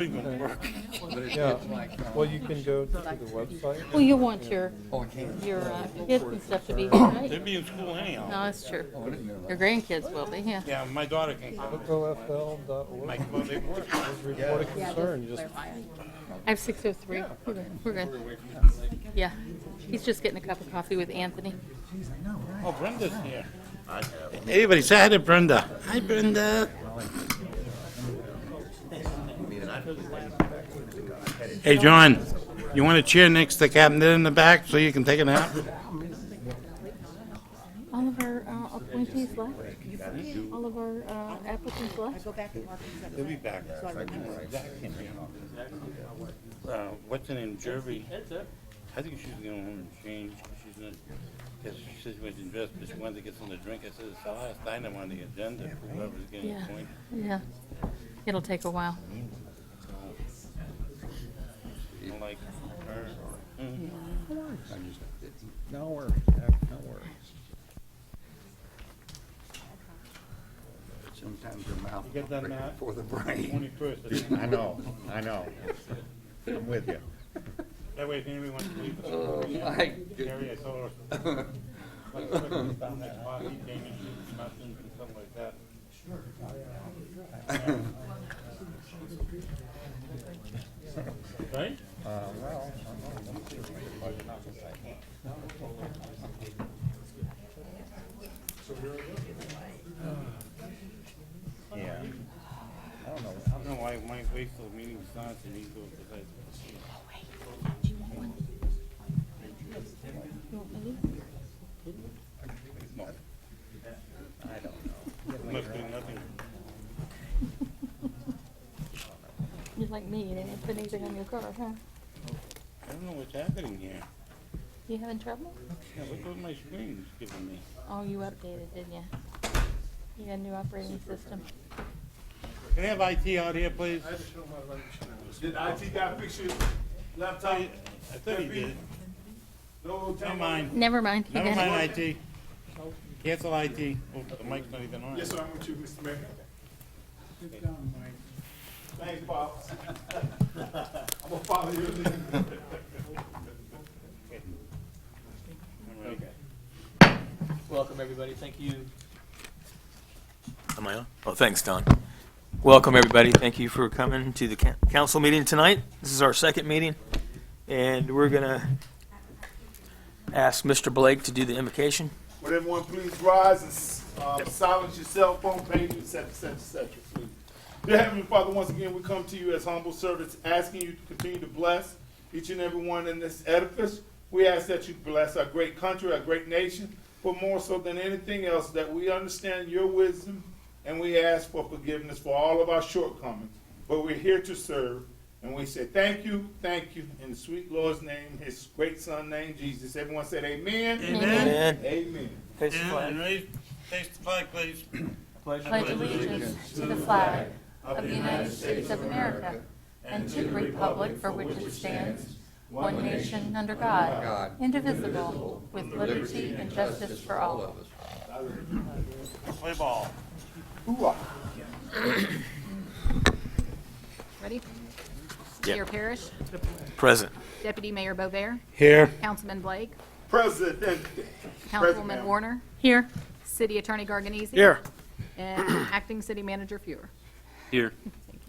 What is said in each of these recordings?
Yeah, well, you can go to the website. Well, you want your kids and stuff to be here, right? They'll be in school anyhow. No, that's true. Your grandkids will be, yeah. Yeah, my daughter can come. OFL.org. Well, they work. Report a concern, just, I have 6:03. We're good. Yeah. He's just getting a cup of coffee with Anthony. Oh, Brenda's here. Everybody say hi to Brenda. Hi, Brenda. Hey, John, you want a chair next to Captain Ed in the back so you can take a nap? All of our appointees left? All of our applicants left? He'll be back. What's her name, Jervy? I think she's going home and change. She's not, because she said she went to invest, but she wanted to get something to drink. I said, it's the last item on the agenda for whoever's getting Yeah. appointed. Yeah. It'll take a while. I like her. no worries, no worries. Sometimes your mouth You get that, Matt? for the brain. 21st. I know. I'm with you. That way, if anybody wants to leave. Oh, my Gary, I saw her. Like, down that spot, he came in, shooting muffins and stuff like that. Right? Yeah. I don't know why Mike waits till the meeting starts and he goes to that. I don't know. Must be nothing. You're like me, you didn't put anything on your car, huh? I don't know what's happening here. You having trouble? Yeah, look what my screen's giving me. Oh, you updated, didn't you? You got a new operating system. Can I have IT out here, please? Did the IT guy fix your laptop? I thought he did. No, Never mind. Never mind. You Never got it. mind IT. Cancel IT. Oh, the mic's not even on. Yes, sir, I'm with you, Mr. Mayor. Thanks, Pops. I'm gonna follow your lead. Welcome, everybody. Thank you. Am I on? Oh, thanks, Don. Welcome, everybody. Thank you for coming to the council meeting tonight. This is our second meeting, and we're going to ask Mr. Blake to do the invocation. Would everyone please rise and silence your cell phone pages, et cetera, please. Dear Heavenly Father, once again, we come to you as humble servants, asking you to continue to bless each and every one in this edifice. We ask that you bless our great country, our great nation, but more so than anything else, that we understand your wisdom, and we ask for forgiveness for all of our shortcomings. But we're here to serve, and we say thank you, in the sweet Lord's name, his great son name, Jesus. Everyone said amen. Amen. Amen. Face the And flag. face the flag, please. Pledge allegiance to the flag of the United States of America and to the republic for which it stands, one nation under God, indivisible, with liberty and justice for all. Play ball. Hoorah. Ready? Yeah. Mayor Parrish, Present. Deputy Mayor Bovair, Here. Councilman Blake, President. Councilwoman Warner, Here. City Attorney Garganese. Here. And Acting City Manager Fuhr. Here. Thank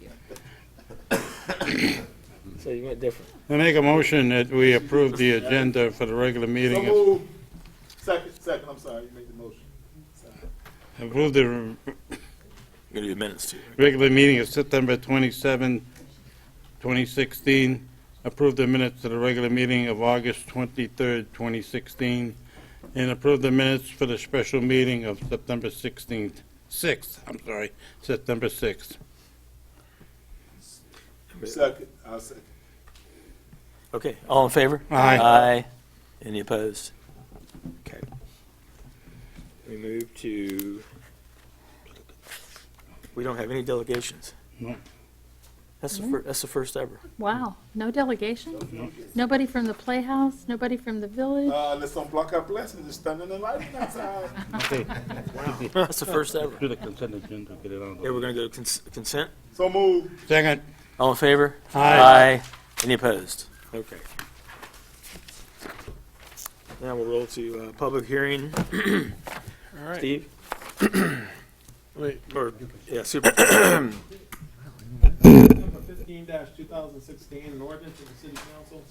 you. So you went different. I make a motion that we approve the agenda for the regular So meeting. moved. Second, I'm sorry, you made the motion. Approve the You're going to do minutes, too. regular meeting of September 27, 2016. Approve the minutes of the regular meeting of August 23rd, 2016. And approve the minutes for the special meeting of September 6th, September 6th. Second, I'll second. Okay, all in favor? Aye. Aye. Any opposed? Okay. We move to, we don't have any delegations. No. That's the first ever. Wow. No delegation? Nobody from the Playhouse? Nobody from the village? Let's don't block our blessings, it's thunder and lightning outside. Okay. That's the first ever. Do the consent agenda, get it on. Okay, we're going to go consent. So moved. Second. All in favor? Aye. Any opposed? Okay. Now we'll roll to public hearing. All right. Steve? Wait. Or, yeah, Super. Number 15-2016, an ordinance of the city council.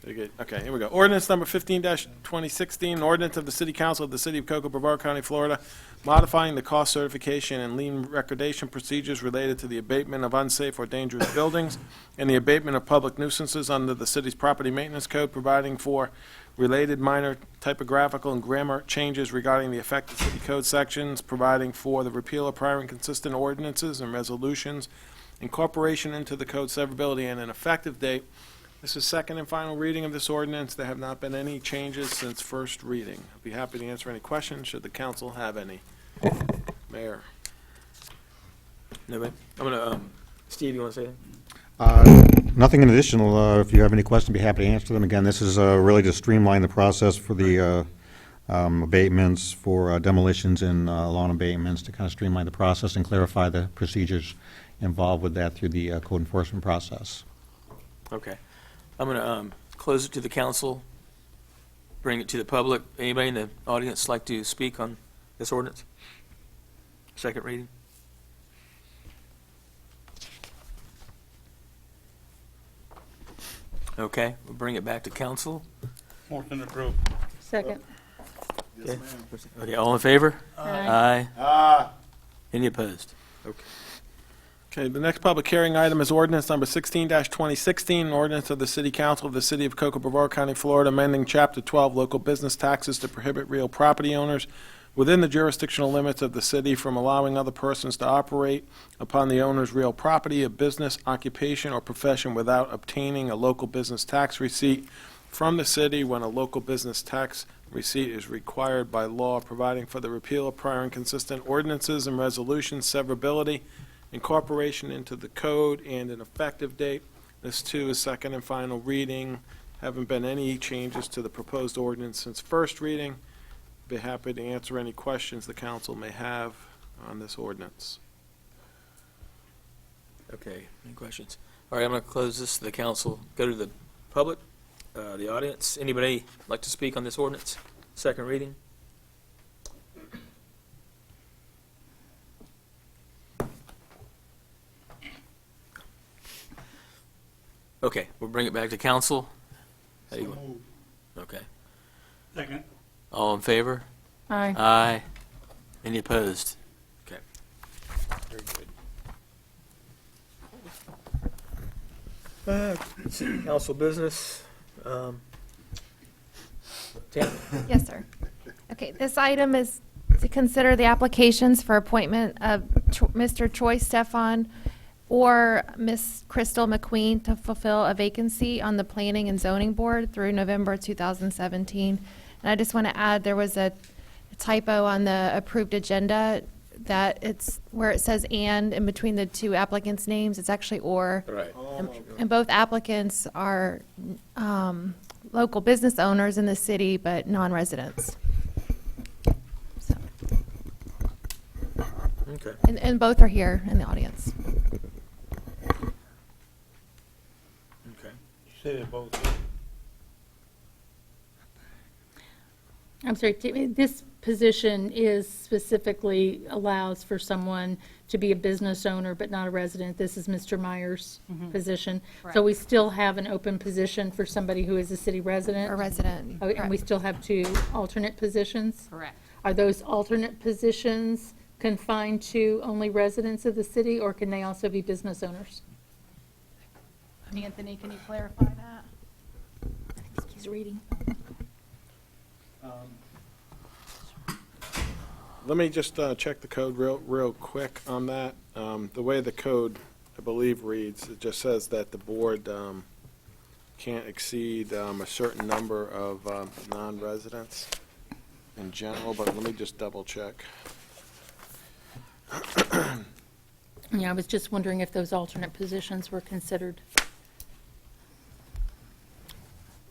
Very good. Okay, here we go. Ordinance number 15-2016, an ordinance of the city council of the city of Cocoa, Brevard County, Florida, modifying the cost certification and lien recordation procedures related to the abatement of unsafe or dangerous buildings and the abatement of public nuisances under the city's property maintenance code, providing for related minor typographical and grammar changes regarding the affected city code sections, providing for the repeal of prior inconsistent ordinances and resolutions, incorporation into the code severability, and an effective date. This is second and final reading of this ordinance. There have not been any changes since first reading. I'll be happy to answer any questions, should the council have any. Mayor. Nobody? I'm gonna, Steve, you wanna say anything? Nothing in additional. If you have any questions, be happy to answer them. Again, this is really to streamline the process for the abatements, for demolitions and lawn abatements, to kind of streamline the process and clarify the procedures involved with that through the code enforcement process. Okay. I'm gonna close it to the council, bring it to the public. Anybody in the audience like to speak on this ordinance? Second reading? Okay, we'll bring it back to council. Motion approved. Second. Yes, ma'am. Okay, all in favor? Aye. Ah, Any opposed? Okay. Okay, the next public hearing item is ordinance number 16-2016, an ordinance of the City Council of the City of Cocoa, Brevard County, Florida, amending Chapter 12 local business taxes to prohibit real property owners within the jurisdictional limits of the city from allowing other persons to operate upon the owner's real property, a business, occupation, or profession without obtaining a local business tax receipt from the city when a local business tax receipt is required by law, providing for the repeal of prior inconsistent ordinances and resolutions, severability, incorporation into the code, and an effective date. This too is second and final reading. Haven't been any changes to the proposed ordinance since first reading. Be happy to answer any questions the council may have on this ordinance. Okay, any questions? All right, I'm gonna close this to the council. Go to the public, the audience. Anybody like to speak on this ordinance? Second reading? Okay, we'll bring it back to council. How you want? Okay. Second. All in favor? Aye. Aye. Any opposed? Okay. Very good. City council business. Tam? Yes, sir. Okay, this item is to consider the applications for appointment of Mr. Troy Stefan or Miss Crystal McQueen to fulfill a vacancy on the Planning and Zoning Board through November 2017. And I just want to add, there was a typo on the approved agenda that it's where it says "and" in between the two applicants' names. It's actually "or." Right. And both applicants are local business owners in the city, but non-residents. So, Okay. and both are here in the audience. Okay. You say they're both. I'm sorry, this position is specifically allows for someone to be a business owner but not a resident. This is Mr. Meyer's position. So we still have an open position for somebody who is a city resident? A resident. Oh, and we still have 2 alternate positions? Correct. Are those alternate positions confined to only residents of the city, or can they also be business owners? Anthony, can you clarify that? I think he's reading. Let me just check the code real quick on that. The way the code, I believe, reads, it just says that the board can't exceed a certain number of non-residents in general, but let me just double check. Yeah, I was just wondering if those alternate positions were considered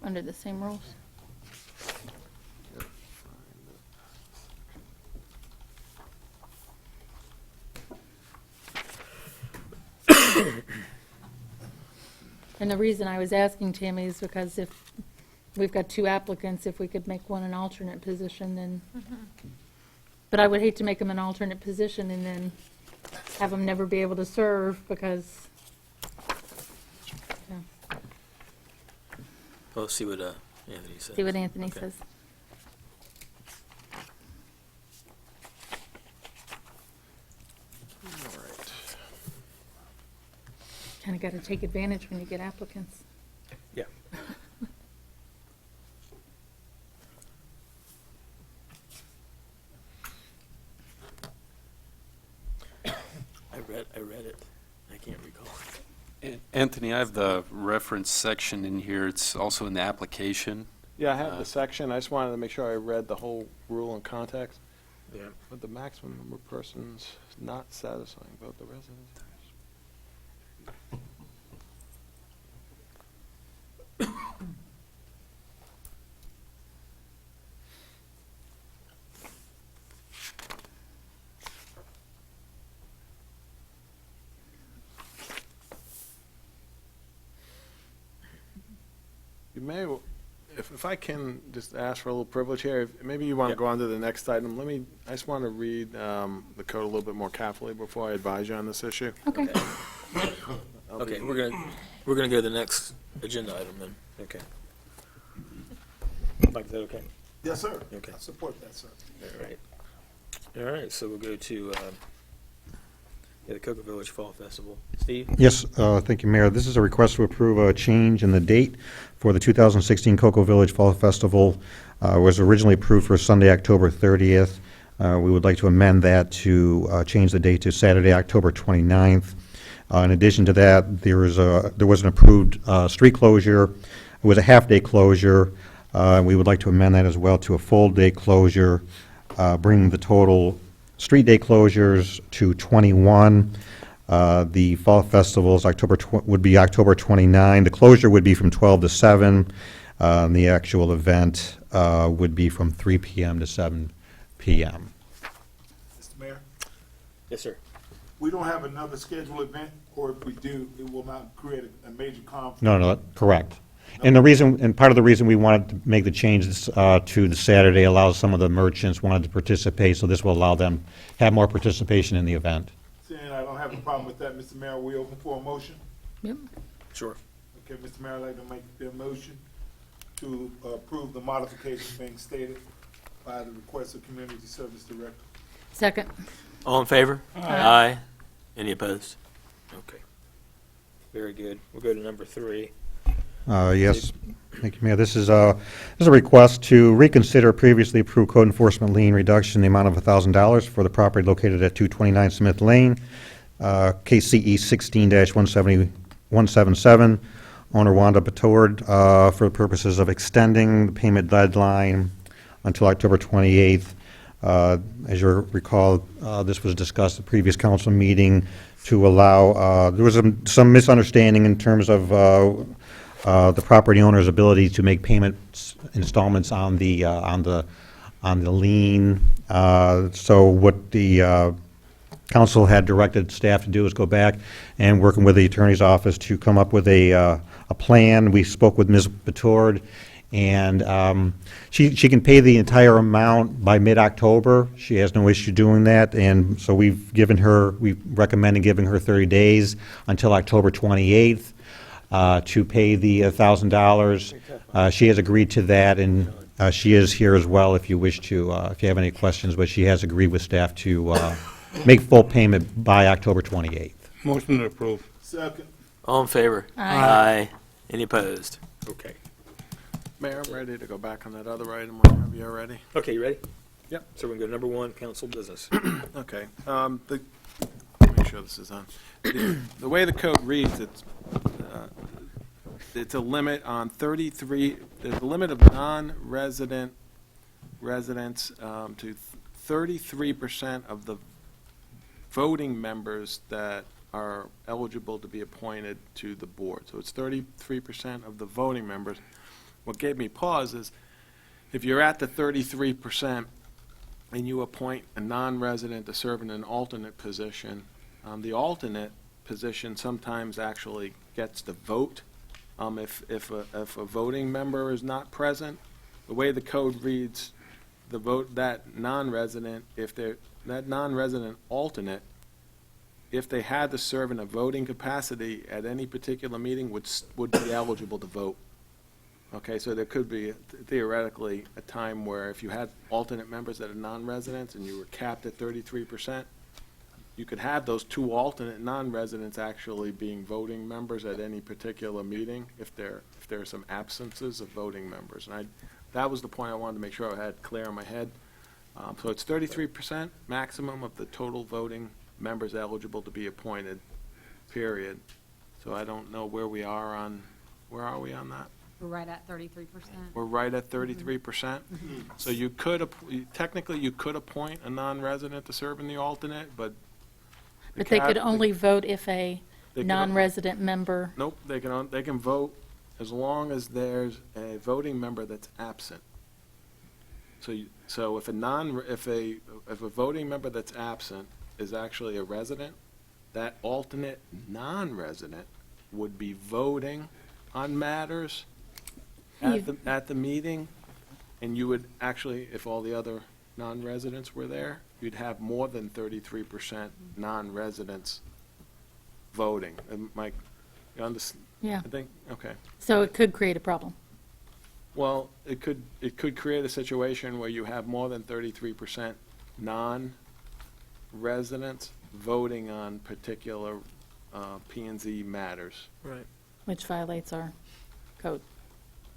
under the same rules. And the reason I was asking Tammy is because if we've got 2 applicants, if we could make one an alternate position, then, but I would hate to make them an alternate position and then have them never be able to serve because, yeah, Well, let's see what Anthony says. see what Anthony Okay. says. All right. Kind of got to take advantage when you get applicants. Yeah. I read it. I can't recall. Anthony, I have the reference section in here. It's also in the application. Yeah, I have the section. I just wanted to make sure I read the whole rule in context. Yeah. With the maximum number of persons not satisfying both the residents. You may, if I can just ask for a little privilege here, maybe you want to Yep. go on to the next item. I just want to read the code a little bit more carefully before I advise you on this issue. Okay. I'll Okay, be- we're gonna go to the next agenda item then. Okay. Mike, is that okay? Yes, sir. Okay. I support that, sir. All right. All right, so we'll go to the Cocoa Village Fall Festival. Steve? Yes, thank you, Mayor. This is a request to approve a change in the date for the 2016 Cocoa Village Fall Festival. Was originally approved for Sunday, October 30th. We would like to amend that to change the date to Saturday, October 29th. In addition to that, there was an approved street closure. It was a half-day closure. We would like to amend that as well to a full-day closure, bringing the total street day closures to 21. The Fall Festivals would be October 29. The closure would be from 12 to 7. The actual event would be from 3 p.m. to 7 p.m. Mr. Mayor, Yes, sir. we don't have another scheduled event, or if we do, it will not create a major conflict. No, correct. And part of the reason we wanted to make the change to the Saturday allows some of the merchants wanted to participate, so this will allow them have more participation in the event. Seeing I don't have a problem with that, Mr. Mayor, are we open for a motion? Yep. Sure. Okay, Mr. Mayor, I'd like to make the motion to approve the modification being stated by the request of Community Service Director. Second. All in favor? Aye. Any opposed? Okay. Very good. We'll go to number 3. Yes, thank you, Mayor. This is a request to reconsider previously approved code enforcement lien reduction in the amount of $1,000 for the property located at 229 Smith Lane, KCE 16-177. Owner Wanda Betord, for the purposes of extending the payment deadline until October 28th. As you recall, this was discussed at the previous council meeting to allow, there was some misunderstanding in terms of the property owner's ability to make payments, installments on the lien. So what the council had directed staff to do is go back and working with the attorney's office to come up with a plan. We spoke with Ms. Betord, and she can pay the entire amount by mid-October. She has no issue doing that, and so we've recommended giving her 30 days until October 28th. To pay the $1,000. She has agreed to that, and she is here as well if you wish to, if you have any questions, but she has agreed with staff to make full payment by October 28th. Motion to approve. Second. All in favor? Aye. Any opposed? Okay. Mayor, I'm ready to go back on that other item whenever you're ready. Okay, you ready? Yep. So we're going to go to number 1, council business. Okay. Make sure this is on. The way the code reads, it's a limit on 33, there's a limit of non-resident residents to 33% of the voting members that are eligible to be appointed to the board. So it's 33% of the voting members. What gave me pause is if you're at the 33% and you appoint a non-resident to serve in an alternate position, the alternate position sometimes actually gets the vote If a voting member is not present, the way the code reads, that non-resident alternate, if they had to serve in a voting capacity at any particular meeting, would be eligible to vote. Okay, so there could be theoretically a time where if you had alternate members that are non-residents and you were capped at 33%, you could have those two alternate non-residents actually being voting members at any particular meeting if there are some absences of voting members. And that was the point I wanted to make sure I had clear in my head. So it's 33% maximum of the total voting members eligible to be appointed, period. So I don't know where we are on that? We're right at 33%. We're right at 33%. So you could, technically, you could appoint a non-resident to serve in the alternate, but. But they could only vote if a They can- non-resident member, Nope, they can vote as long as there's a voting member that's absent. So if a voting member that's absent is actually a resident, that alternate non-resident would be voting on matters at the meeting, and you would actually, if all the other non-residents were there, you'd have more than 33% non-residents voting. And Mike, you understand? yeah. I think, okay. So it could create a problem. Well, it could create a situation where you have more than 33% non-residents voting on particular P and Z matters. Right. Which violates our code.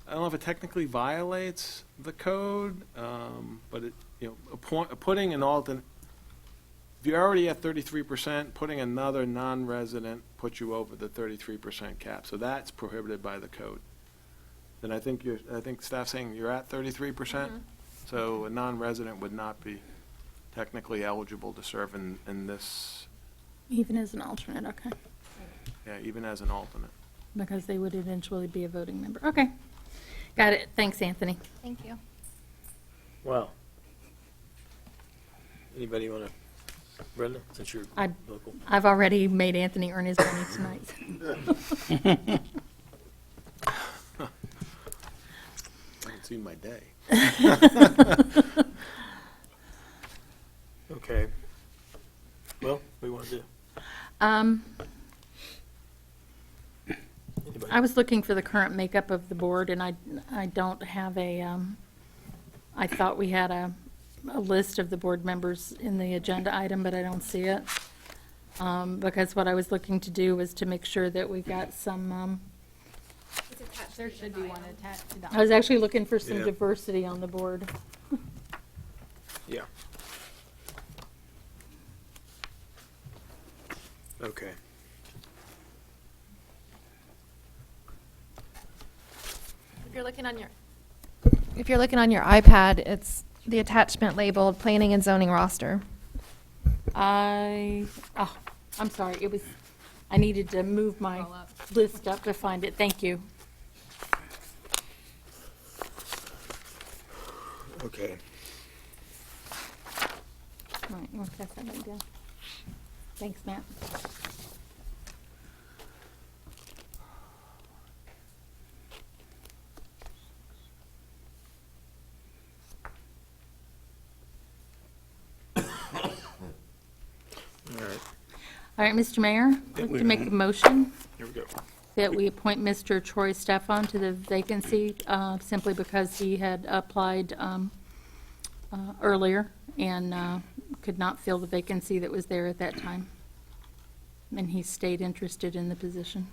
I don't know if it technically violates the code, but putting an alternate, if you're already at 33%, putting another non-resident puts you over the 33% cap. So that's prohibited by the code. Then I think staff's saying you're at 33%. So a non-resident would not be technically eligible to serve in this, Even as an alternate, okay. yeah, even as an alternate. Because they would eventually be a voting member. Okay. Got it. Thanks, Anthony. Thank you. Wow. Anybody want to, Brenda, since you're local? I've already made Anthony earn his money tonight. I haven't seen my day. Okay. Well, what do you want to do? Anybody? I was looking for the current makeup of the board, and I don't have I thought we had a list of the board members in the agenda item, but I don't see it. Because what I was looking to do was to make sure that we got some, There should be one attached to the. I was actually looking for some Yeah. diversity on the board. Yeah. Okay. If you're looking on your iPad, it's the attachment labeled Planning and Zoning Roster. I'm sorry, I needed to move my Scroll up. list up to find it. Thank you. Okay. All right, we'll pass that one down. Thanks, Matt. All right. All right, Mr. Mayor, I'd like to make a motion Here we go. that we appoint Mr. Troy Stefan to the vacancy simply because he had applied earlier and could not fill the vacancy that was there at that time. And he stayed interested in the position.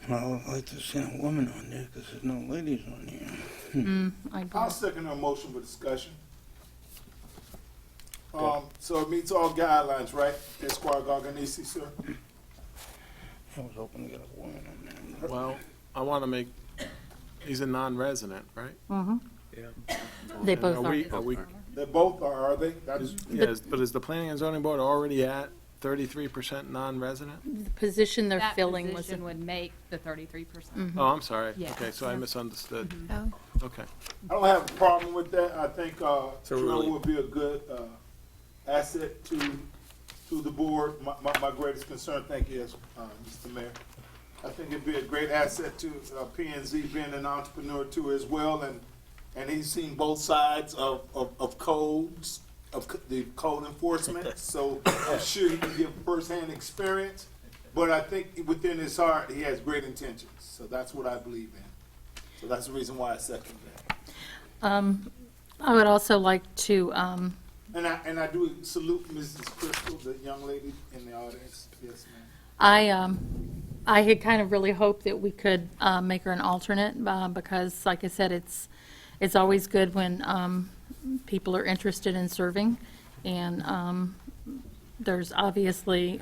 Well, I'd like to see a woman on there because there's no ladies on here. I agree. I'll second her motion for discussion. So it meets all guidelines, right? Esquire Garganese, sir? I was hoping to get a woman on there. Well, I want to make, he's a non-resident, right? Yeah. They And both are. we, They both are they? That's, yes, but is the Planning and Zoning Board already at 33% non-resident? The position they're That filling was, position would make the 33%. Oh, I'm sorry. Yeah. Okay, so I misunderstood. Oh. Okay. I don't have a problem with that. I think Joe really- would be a good asset to the board. My greatest concern, thank you, is, Mr. Mayor. I think it'd be a great asset to P and Z being an entrepreneur too as well, and he's seen both sides of codes, the code enforcement, so I'm sure he can give firsthand experience, but I think within his heart, he has great intentions, so that's what I believe in. So that's the reason why I second that. I would also like to, And I do salute Mrs. Crystal, the young lady in the audience. Yes, ma'am. I had kind of really hoped that we could make her an alternate because, like I said, it's always good when people are interested in serving, and there's obviously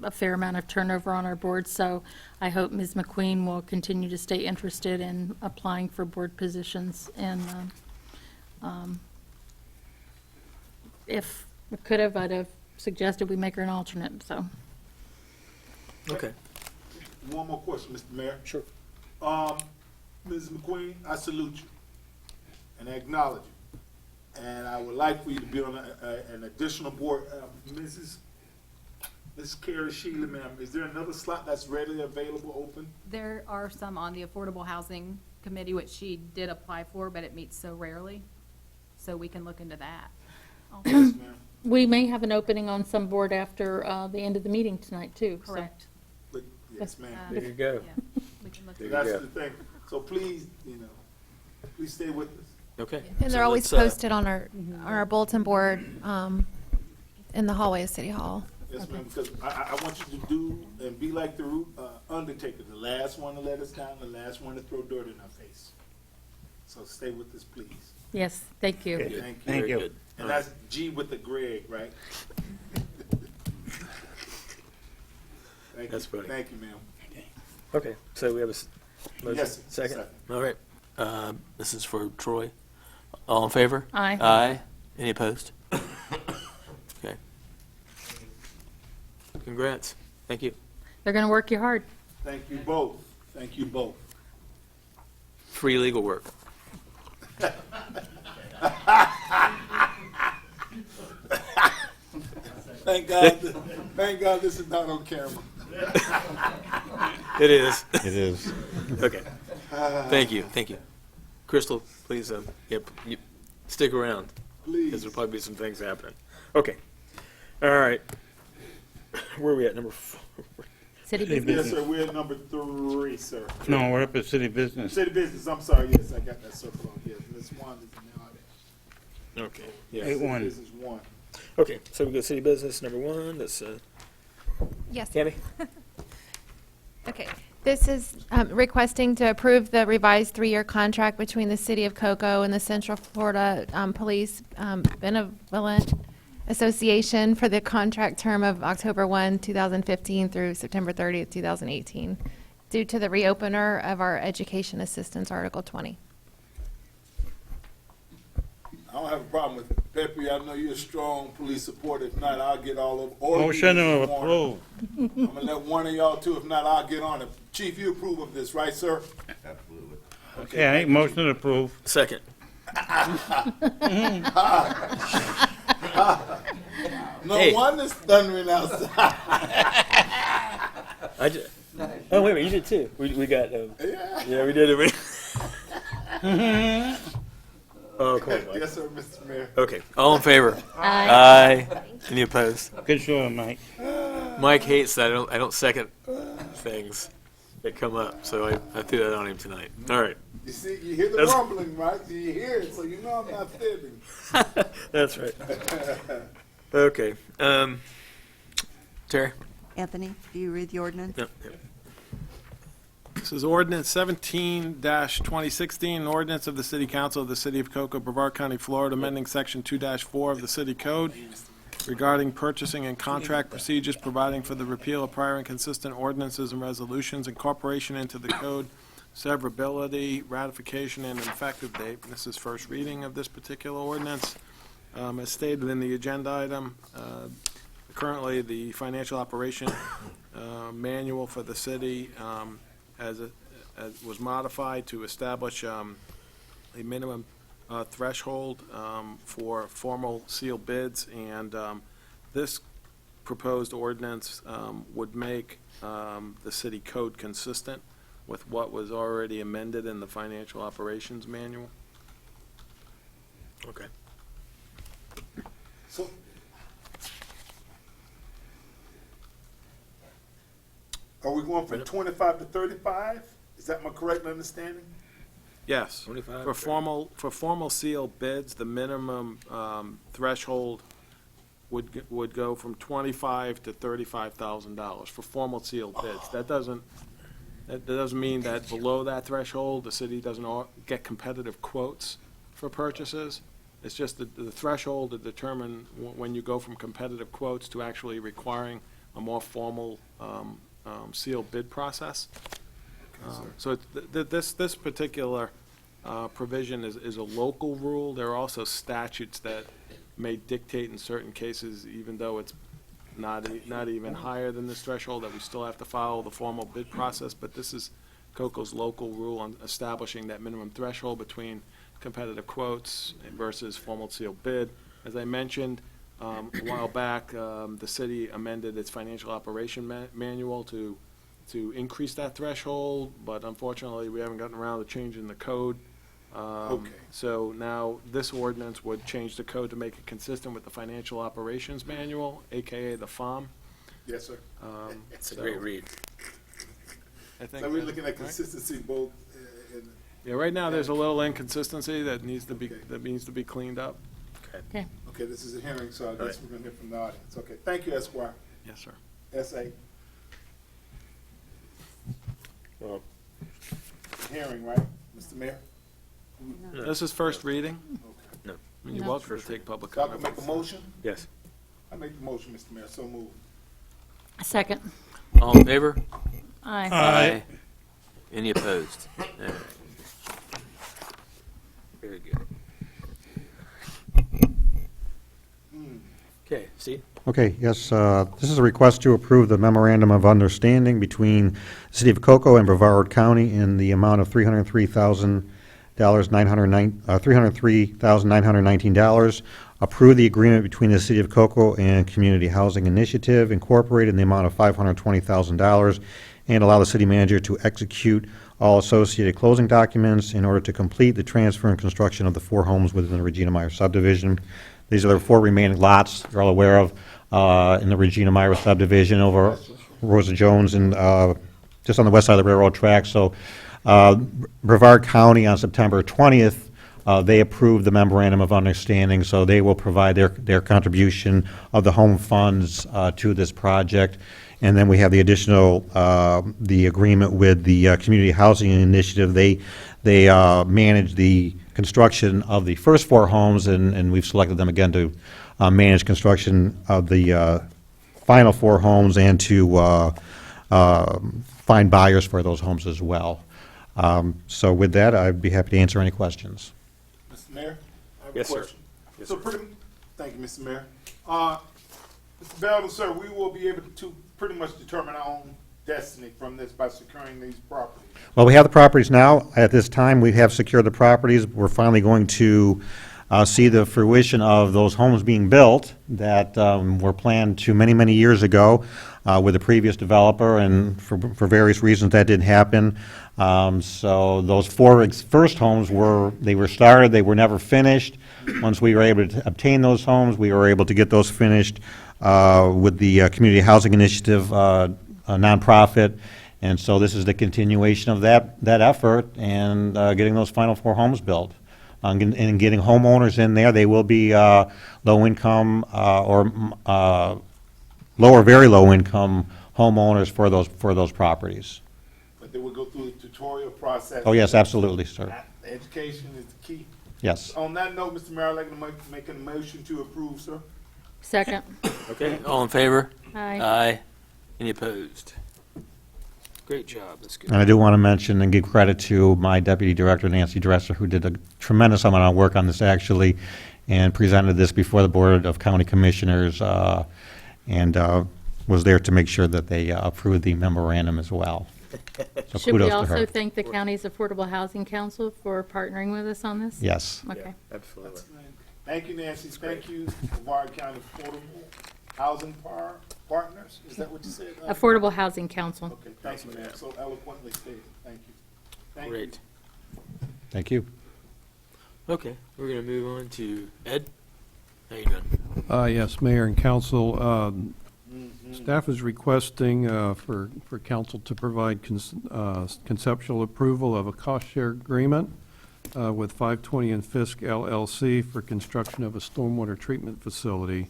a fair amount of turnover on our board, so I hope Ms. McQueen will continue to stay interested in applying for board positions, and if we could have, I'd have suggested we make her an alternate, so. Okay. One more question, Mr. Mayor. Sure. Ms. McQueen, I salute you and I acknowledge you. And I would like for you to be on an additional board. Ms. Carrie Sheila, ma'am, is there another slot that's readily available, open? There are some on the Affordable Housing Committee, which she did apply for, but it meets so rarely. So we can look into that. Yes, ma'am. We may have an opening on some board after the end of the meeting tonight, too. so. Correct. But, yes, ma'am. There you go. Yeah, we can look There into you That's go. the thing. So please, please stay with us. Okay. And they're So always let's, posted on our bulletin board in the hallway of City Hall. Yes, ma'am, because I want you to do and be like the Undertaker, the last one to let us down, the last one to throw dirt in our face. So stay with us, please. Yes, thank you. Thank you. Thank Very you. good. And that's G with the Greg, right? Thank That's you. funny. Thank you, ma'am. Okay, so we have a motion. Yes, Second? second. All right. This is for Troy. All in favor? Aye. Aye. Any opposed? Okay. Congrats. Thank you. They're going to work you hard. Thank you both. Thank you both. Free legal work. Thank God this is not on camera. It is. It is. Okay. Thank you. Thank you. Crystal, please, stick around, because Please. there'll probably be some things happening. Okay. All right. Where are we at? Number 4? City City business. Yes, sir, we're at number 3, sir. No, we're up at city business. City business, I'm sorry, yes, I got that circle on here. Ms. Wanda is in the audience. Okay. Yeah. 8-1. Business 1. Okay, so we go city business number 1. That's Yes. Tammy. Okay. This is requesting to approve the revised 3-year contract between the City of Cocoa and the Central Florida Police Benevolent Association for the contract term of October 1, 2015 through September 30th, 2018, due to the reopener of our Education Assistance Article 20. I don't have a problem with it. Pepe, I know you're a strong police supporter. If not, I'll get all over. Or you, Motion to Mr. Warner. approve. I'm gonna let one of y'all too. If not, I'll get on it. Chief, you approve of this, right, sir? Absolutely. Okay, motion to approve. Second. No Hey. wonder it's thundering outside. Oh, wait a minute, you did too. We got, Yeah. we did it. Oh, come on, Mike. Yes, sir, Mr. Mayor. Okay, all in favor? Aye. Aye. Any opposed? Good show, Mike. Mike hates that I don't second things that come up, so I threw that on him tonight. All right. You see, you hear the That's- rumbling, right? You hear it, so you know I'm not fibbing. That's right. Okay. Terry? Anthony, do you read the ordinance? Yep. Yep. This is ordinance 17-2016, ordinance of the City Council of the City of Cocoa, Brevard County, Florida, amending Section 2-4 of the City Code regarding purchasing and contract procedures, providing for the repeal of prior inconsistent ordinances and resolutions, incorporation into the code, severability, ratification, and an effective date. This is first reading of this particular ordinance. As stated in the agenda item, currently the financial operation manual for the city as was modified to establish a minimum threshold for formal sealed bids, and this proposed ordinance would make the city code consistent with what was already amended in the financial operations manual. Okay. So, are we going from 25 to 35? Is that my correct understanding? Yes. 25, For formal sealed bids, the minimum threshold would go from $25,000 to $35,000 for formal sealed bids. That doesn't mean that below that threshold, the city doesn't get competitive quotes for purchases. It's just the threshold to determine when you go from competitive quotes to actually requiring a more formal sealed bid process. So this particular provision is a local rule. There are also statutes that may dictate in certain cases, even though it's not even higher than this threshold, that we still have to follow the formal bid process. But this is COCO's local rule on establishing that minimum threshold between competitive quotes versus formal sealed bid. As I mentioned a while back, the city amended its financial operation manual to increase that threshold, but unfortunately, we haven't gotten around to changing the code. Okay. So now this ordinance would change the code to make it consistent with the financial operations manual, AKA the FOM. Yes, sir. It's a great read. I think So we're that- looking at right? consistency both Yeah, right now, there's a little inconsistency that needs to be cleaned up. Okay. okay, this is a hearing, so I guess we're gonna hear from the audience. Okay, thank you, Esquire. Yes, sir. SA. Hearing, right, Mr. Mayor? This is first reading. Okay. No. You're No. welcome to take public So I can comment. make a motion? Yes. I make the motion, Mr. Mayor, so move. Second. All in favor? Aye. Any opposed? All right. Very good. Okay, Steve? Okay, yes, this is a request to approve the memorandum of understanding between the City of Cocoa and Brevard County in the amount of $303,919. Approve the agreement between the City of Cocoa and Community Housing Initiative Incorporated in the amount of $520,000, and allow the city manager to execute all associated closing documents in order to complete the transfer and construction of the 4 homes within the Regina Meyer subdivision. These are the 4 remaining lots you're all aware of in the Regina Meyer subdivision over Rosa Jones and just on the west side of the railroad track. So Brevard County on September 20th, they approved the memorandum of understanding, so they will provide their contribution of the home funds to this project. And then we have the additional, the agreement with the Community Housing Initiative. They manage the construction of the first 4 homes, and we've selected them again to manage construction of the final 4 homes and to find buyers for those homes as well. So with that, I'd be happy to answer any questions. Mr. Mayor, I have Yes, a sir. question. Thank you, Mr. Mayor. Mr. Belden, sir, we will be able to pretty much determine our own destiny from this by securing these properties. Well, we have the properties now. At this time, we have secured the properties. We're finally going to see the fruition of those homes being built that were planned to many, many years ago with the previous developer, and for various reasons that didn't happen. So those 4 first homes were started, they were never finished. Once we were able to obtain those homes, we were able to get those finished with the Community Housing Initiative, a nonprofit. And so this is the continuation of that effort and getting those final 4 homes built. And getting homeowners in there. They will be low income or low or very low income homeowners for those properties. But they will go through the tutorial process. Oh, yes, absolutely, sir. Education is the key. Yes. On that note, Mr. Mayor, I'd like to make a motion to approve, sir. Second. Okay, all in favor? Aye. Aye. Any opposed? Great job, that's good. And I do want to mention and give credit to my Deputy Director, Nancy Dresser, who did a tremendous amount of work on this, actually, and presented this before the Board of County Commissioners, and was there to make sure that they approved the memorandum as well. So Should we kudos to her. also thank the county's Affordable Housing Council for partnering with us on this? Yes. Okay. Absolutely. Thank you, Nancy. Thank you, Brevard County Affordable Housing Partners, is that what you said? Affordable Housing Council. Okay, thank you, ma'am, so eloquently stated, thank you. Thank you. Great. Thank you. Okay, we're going to move on to Ed. How you doing? Yes, Mayor and Council. Staff is requesting for council to provide conceptual approval of a cost-share agreement with 520 and Fisk LLC for construction of a stormwater treatment facility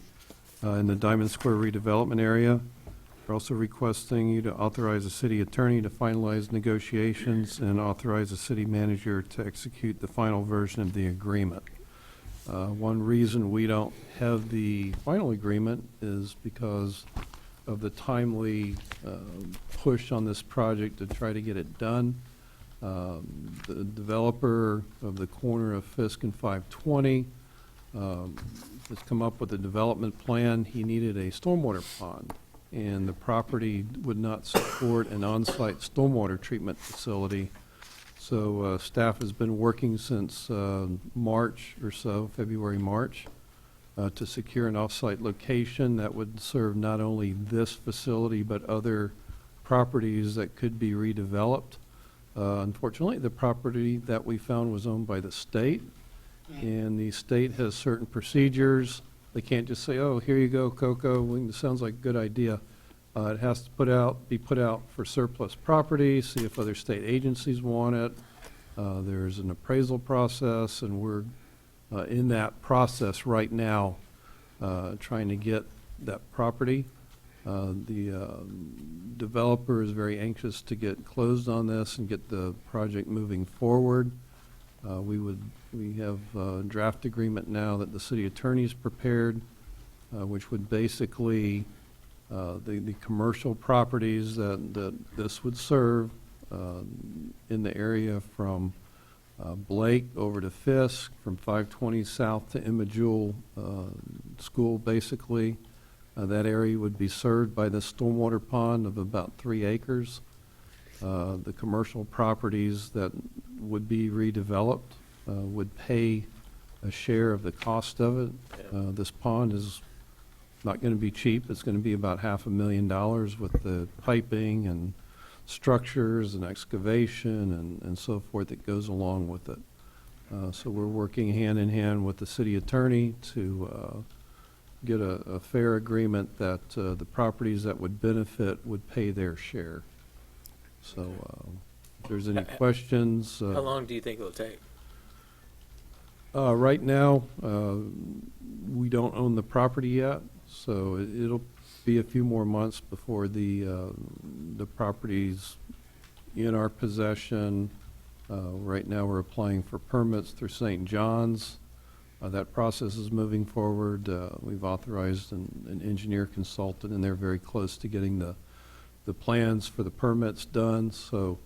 in the Diamond Square redevelopment area. We're also requesting you to authorize the city attorney to finalize negotiations and authorize the city manager to execute the final version of the agreement. One reason we don't have the final agreement is because of the timely push on this project to try to get it done. The developer of the corner of Fisk and 520 has come up with a development plan. He needed a stormwater pond, and the property would not support an on-site stormwater treatment facility. So staff has been working since March or so, February, March, to secure an off-site location that would serve not only this facility but other properties that could be redeveloped. Unfortunately, the property that we found was owned by the state, and the state has certain procedures. They can't just say, oh, here you go, Coco, it sounds like a good idea. It has to be put out for surplus property, see if other state agencies want it. There's an appraisal process, and we're in that process right now, trying to get that property. The developer is very anxious to get closed on this and get the project moving forward. We have a draft agreement now that the city attorney's prepared, which would basically the commercial properties that this would serve in the area from Blake over to Fisk, from 520 south to Emma Jewell School, basically. That area would be served by the stormwater pond of about 3 acres. The commercial properties that would be redeveloped would pay a share of the cost of it. This pond is not going to be cheap. It's going to be about $500,000 with the piping and structures and excavation and so forth that goes along with it. So we're working hand in hand with the city attorney to get a fair agreement that the properties that would benefit would pay their share. So if there's any questions. How long do you think it'll take? Right now, we don't own the property yet, so it'll be a few more months before the property's in our possession. Right now, we're applying for permits through St. John's. That process is moving forward. We've authorized an engineer consultant, and they're very close to getting the plans for the permits done. So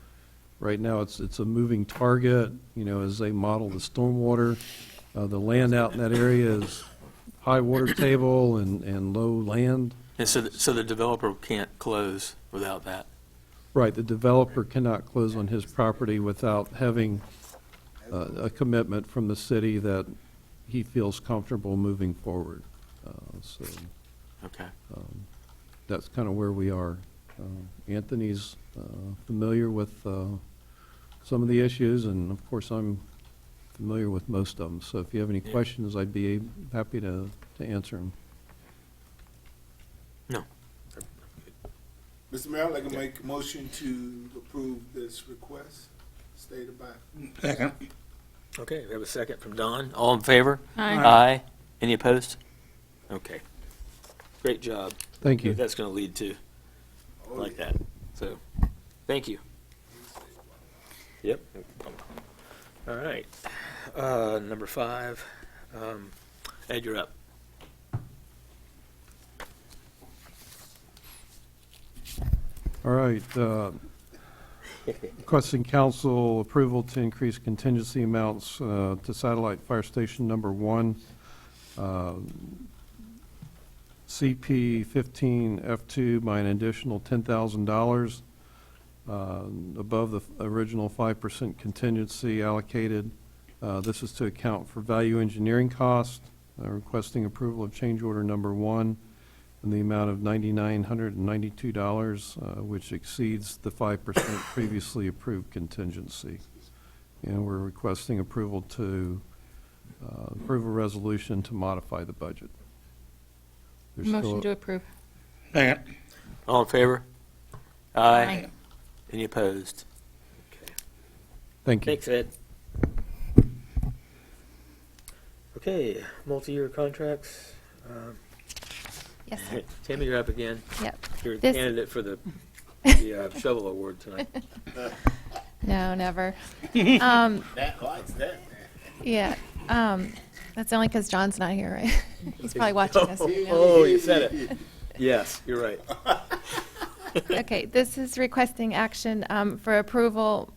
right now, it's a moving target, as they model the stormwater. The land out in that area is high water table and low land. And so the developer can't close without that? Right, the developer cannot close on his property without having a commitment from the city that he feels comfortable moving forward. So Okay. That's kind of where we are. Anthony's familiar with some of the issues, and of course I'm familiar with most of them. So if you have any questions, I'd be happy to answer them. No. Mr. Mayor, I'd like to make a motion to approve this request stated by. Second. Okay, we have a second from Don. All in favor? Aye. Aye. Any opposed? Okay. Great job. Thank you. That's going to lead to like that. So, thank you. Yep. All right. Number 5. Ed, you're up. All right. Requesting council approval to increase contingency amounts to Satellite Fire Station number 1, CP 15F2 by an additional $10,000 above the original 5% contingency allocated. This is to account for value engineering cost. Requesting approval of change order number 1 in the amount of $9,992, which exceeds the 5% previously approved contingency. And we're requesting approval to approve a resolution to modify the budget. There's still Motion a- to approve. Second. All in favor? Aye. Any opposed? Thank you. Thanks, Ed. Okay, multi-year contracts. Yes, sir. Tammy, you're up again. Yep. You're a This- candidate for the shovel award tonight. No, never. That likes that. Yeah, that's only because John's not here, right? He's probably watching us. Oh, you said it. Yes, you're right. Okay, this is requesting action for approval,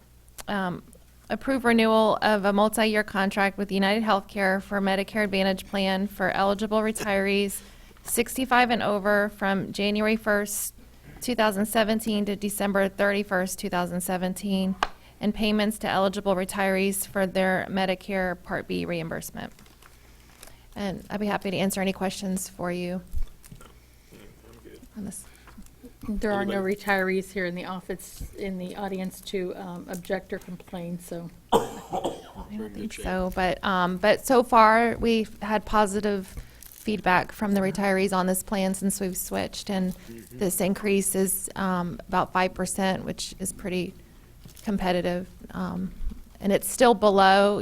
approve renewal of a multi-year contract with United Healthcare for Medicare Advantage plan for eligible retirees 65 and over from January 1st, 2017 to December 31st, 2017, and payments to eligible retirees for their Medicare Part B reimbursement. And I'd be happy to answer any questions for you on this. There are no retirees here in the office, in the audience to object or complain, so. I don't think so, but so far, we've had positive feedback from the retirees on this plan since we've switched, and this increase is about 5%, which is pretty competitive. And it's still below,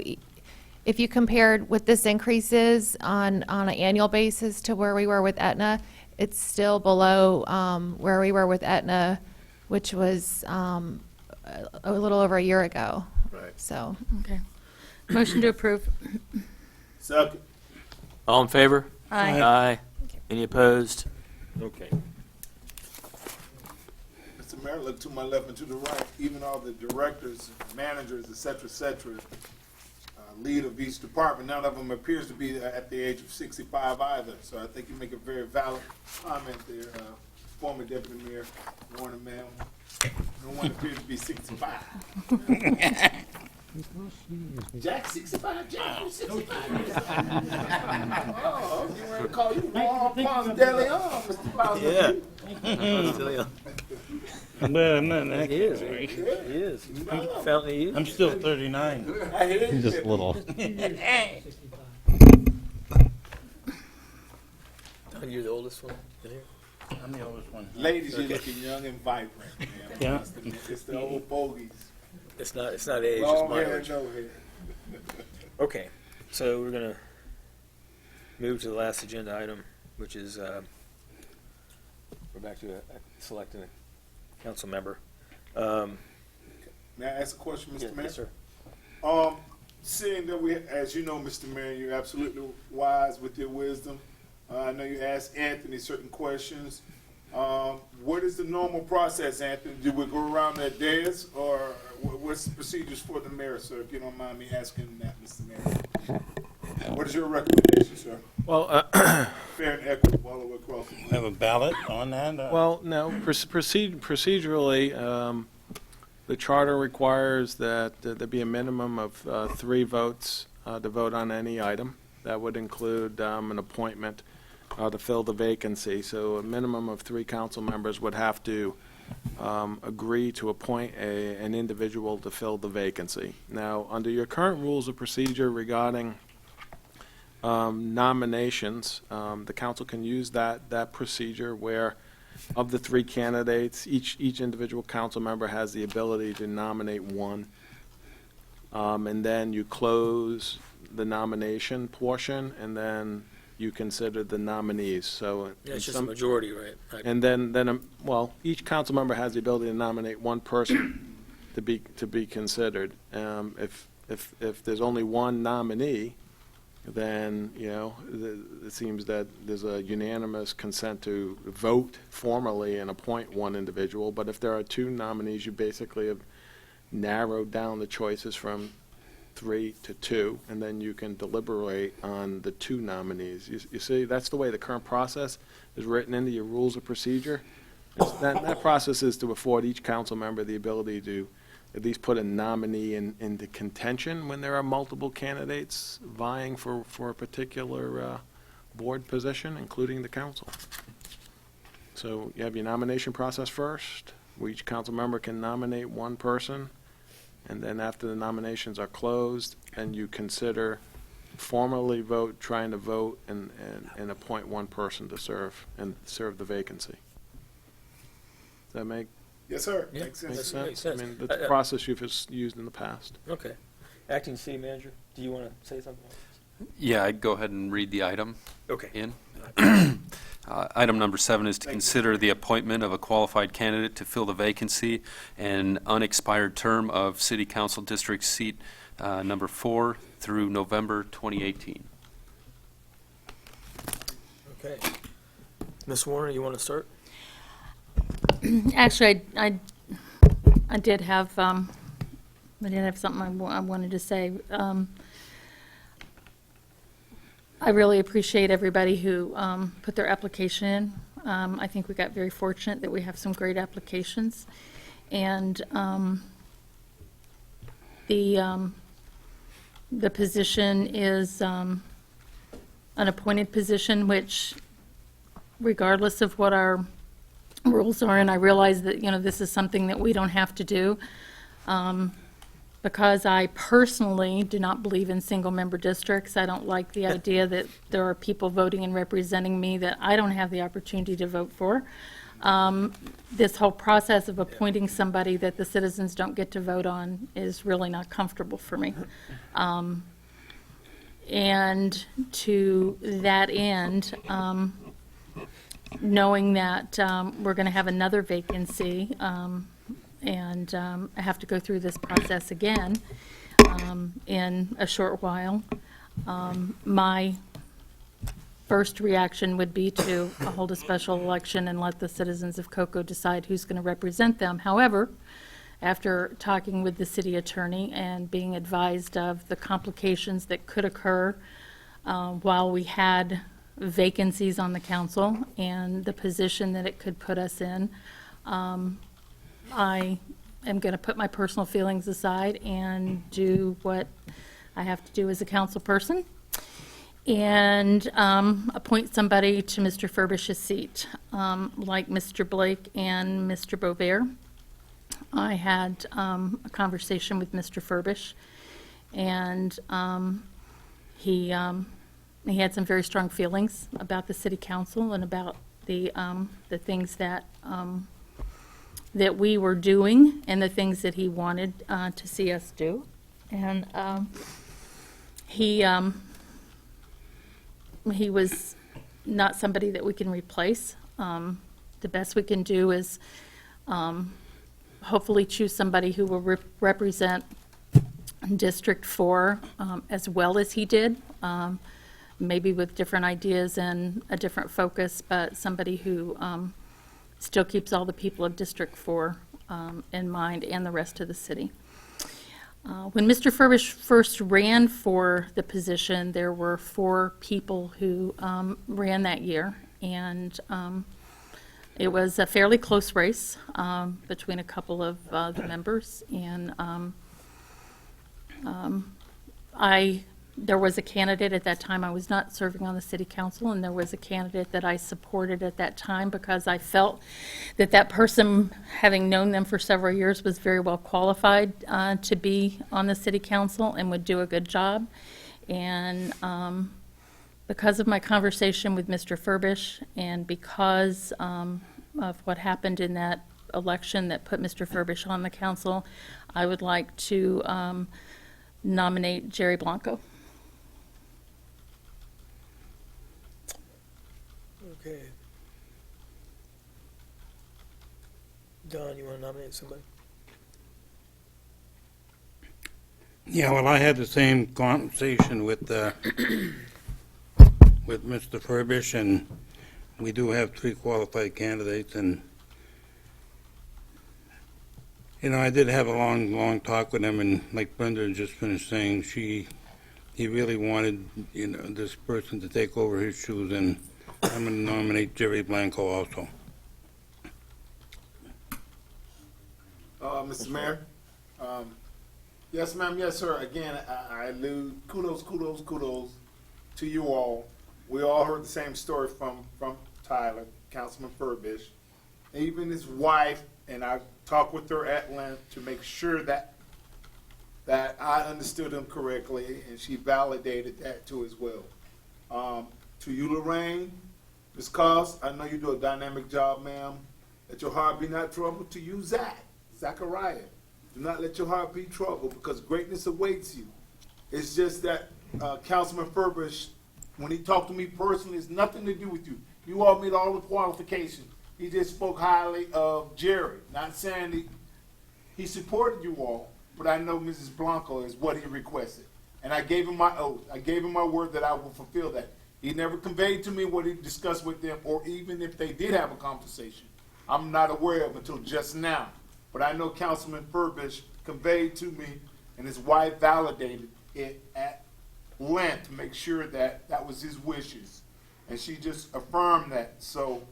if you compared what this increase is on an annual basis to where we were with Aetna, it's still below where we were with Aetna, which was a little over a year ago. Right. So, Okay. Motion to approve. Second. All in favor? Aye. Aye. Any opposed? Okay. Mr. Mayor, look to my left and to the right, even all the directors, managers, et cetera, lead of each department, none of them appears to be at the age of 65 either. So I think you make a very valid comment there, former Deputy Mayor Warner Mail. No one appears to be 65. Jack 65, Jack you 65. Oh, you want to call you Juan Ponce de Leon, Mr. Bowser. Yeah. Still young. Well, I'm not that He is. good, right? He is. Fountain of Youth. I'm still 39. I hear you. Just a little. Don, you're the oldest one in here? I'm the oldest one. Ladies, you're looking young and vibrant, man. Yeah. It's the old bogeys. It's not age, Long it's hair, mileage. no hair. Okay, so we're gonna move to the last agenda item, which is, we're back to selecting a council member. May I ask a question, Mr. Mayor? Yes, sir. Seeing that we, as you know, Mr. Mayor, you're absolutely wise with your wisdom. I know you asked Anthony certain questions. What is the normal process, Anthony? Do we go around that dais, or what's the procedures for the mayor, sir, if you don't mind me asking that, Mr. Mayor? What is your recommendation, sir? Well, Fair and equitable all the way across the board. Have a ballot on that? well, no, procedurally, the charter requires that there be a minimum of 3 votes to vote on any item. That would include an appointment to fill the vacancy. So a minimum of 3 council members would have to agree to appoint an individual to fill the vacancy. Now, under your current rules of procedure regarding nominations, the council can use that procedure where of the 3 candidates, each individual council member has the ability to nominate one. And then you close the nomination portion, and then you consider the nominees. So Yeah, it's just a majority, right? and then each council member has the ability to nominate one person to be considered. If there's only one nominee, then it seems that there's a unanimous consent to vote formally and appoint one individual. But if there are 2 nominees, you basically have narrowed down the choices from 3 to 2, and then you can deliberate on the 2 nominees. You see, that's the way the current process is written into your rules of procedure. That process is to afford each council member the ability to at least put a nominee into contention when there are multiple candidates vying for a particular board position, including the council. So you have your nomination process first, where each council member can nominate one person, and then after the nominations are closed, and you consider formally trying to vote and appoint one person to serve the vacancy. Does that make Yes, sir. Yeah, Makes Makes sense. Makes sense? I sense. mean, the process you've used in the past. Okay. Acting City Manager, do you want to say something? Yeah, I'd go ahead and read the item Okay. in. Item number 7 is to consider the appointment of a qualified candidate to fill the vacancy and unexpired term of City Council District Seat number 4 through November 2018. Okay. Ms. Warner, you want to start? Actually, I did have something I wanted to say. I really appreciate everybody who put their application in. I think we got very fortunate that we have some great applications. And the position is an appointed position, which regardless of what our rules are, and I realize that, this is something that we don't have to do, because I personally do not believe in single-member districts. I don't like the idea that there are people voting and representing me that I don't have the opportunity to vote for. This whole process of appointing somebody that the citizens don't get to vote on is really not comfortable for me. And to that end, knowing that we're going to have another vacancy, and I have to go through this process again in a short while, my first reaction would be to hold a special election and let the citizens of Cocoa decide who's going to represent them. However, after talking with the city attorney and being advised of the complications that could occur while we had vacancies on the council and the position that it could put us in, I am going to put my personal feelings aside and do what I have to do as a council person and appoint somebody to Mr. Furbish's seat. Like Mr. Blake and Mr. Bovair, I had a conversation with Mr. Furbish, and he had some very strong feelings about the city council and about the things that that we were doing and the things that he wanted to see us do. And he was not somebody that we can replace. The best we can do is hopefully choose somebody who will represent District 4 as well as he did, maybe with different ideas and a different focus, but somebody who still keeps all the people of District 4 in mind and the rest of the city. When Mr. Furbish first ran for the position, there were 4 people who ran that year, and it was a fairly close race between a couple of the members, and there was a candidate at that time. I was not serving on the city council, and there was a candidate that I supported at that time because I felt that that person, having known them for several years, was very well qualified to be on the city council and would do a good job. And because of my conversation with Mr. Furbish and because of what happened in that election that put Mr. Furbish on the council, I would like to nominate Jerry Blanco. Okay. Don, you want to nominate somebody? Yeah, well, I had the same conversation with Mr. Furbish, and we do have 3 qualified candidates, and I did have a long talk with him, and like Brenda just finished saying, he really wanted, this person to take over his shoes, and I'm going to nominate Jerry Blanco also. Mr. Mayor? Yes, ma'am, yes, sir. Again, I allude, kudos to you all. We all heard the same story from Tyler. Councilman Furbish, even his wife, and I talked with her at length to make sure that I understood him correctly, and she validated that too as well. To you, Lorraine, Ms. Cost, I know you do a dynamic job, ma'am. Let your heart be not troubled. To you, Zachariah, do not let your heart be troubled, because greatness awaits you. It's just that Councilman Furbish, when he talked to me personally, it's nothing to do with you. You all meet all the qualifications. He just spoke highly of Jerry. Not saying he supported you all, but I know Mrs. Blanco is what he requested. And I gave him my oath. I gave him my word that I will fulfill that. He never conveyed to me what he discussed with them, or even if they did have a conversation. I'm not aware of until just now. But I know Councilman Furbish conveyed to me, and his wife validated it at length to make sure that that was his wishes. And she just affirmed that. So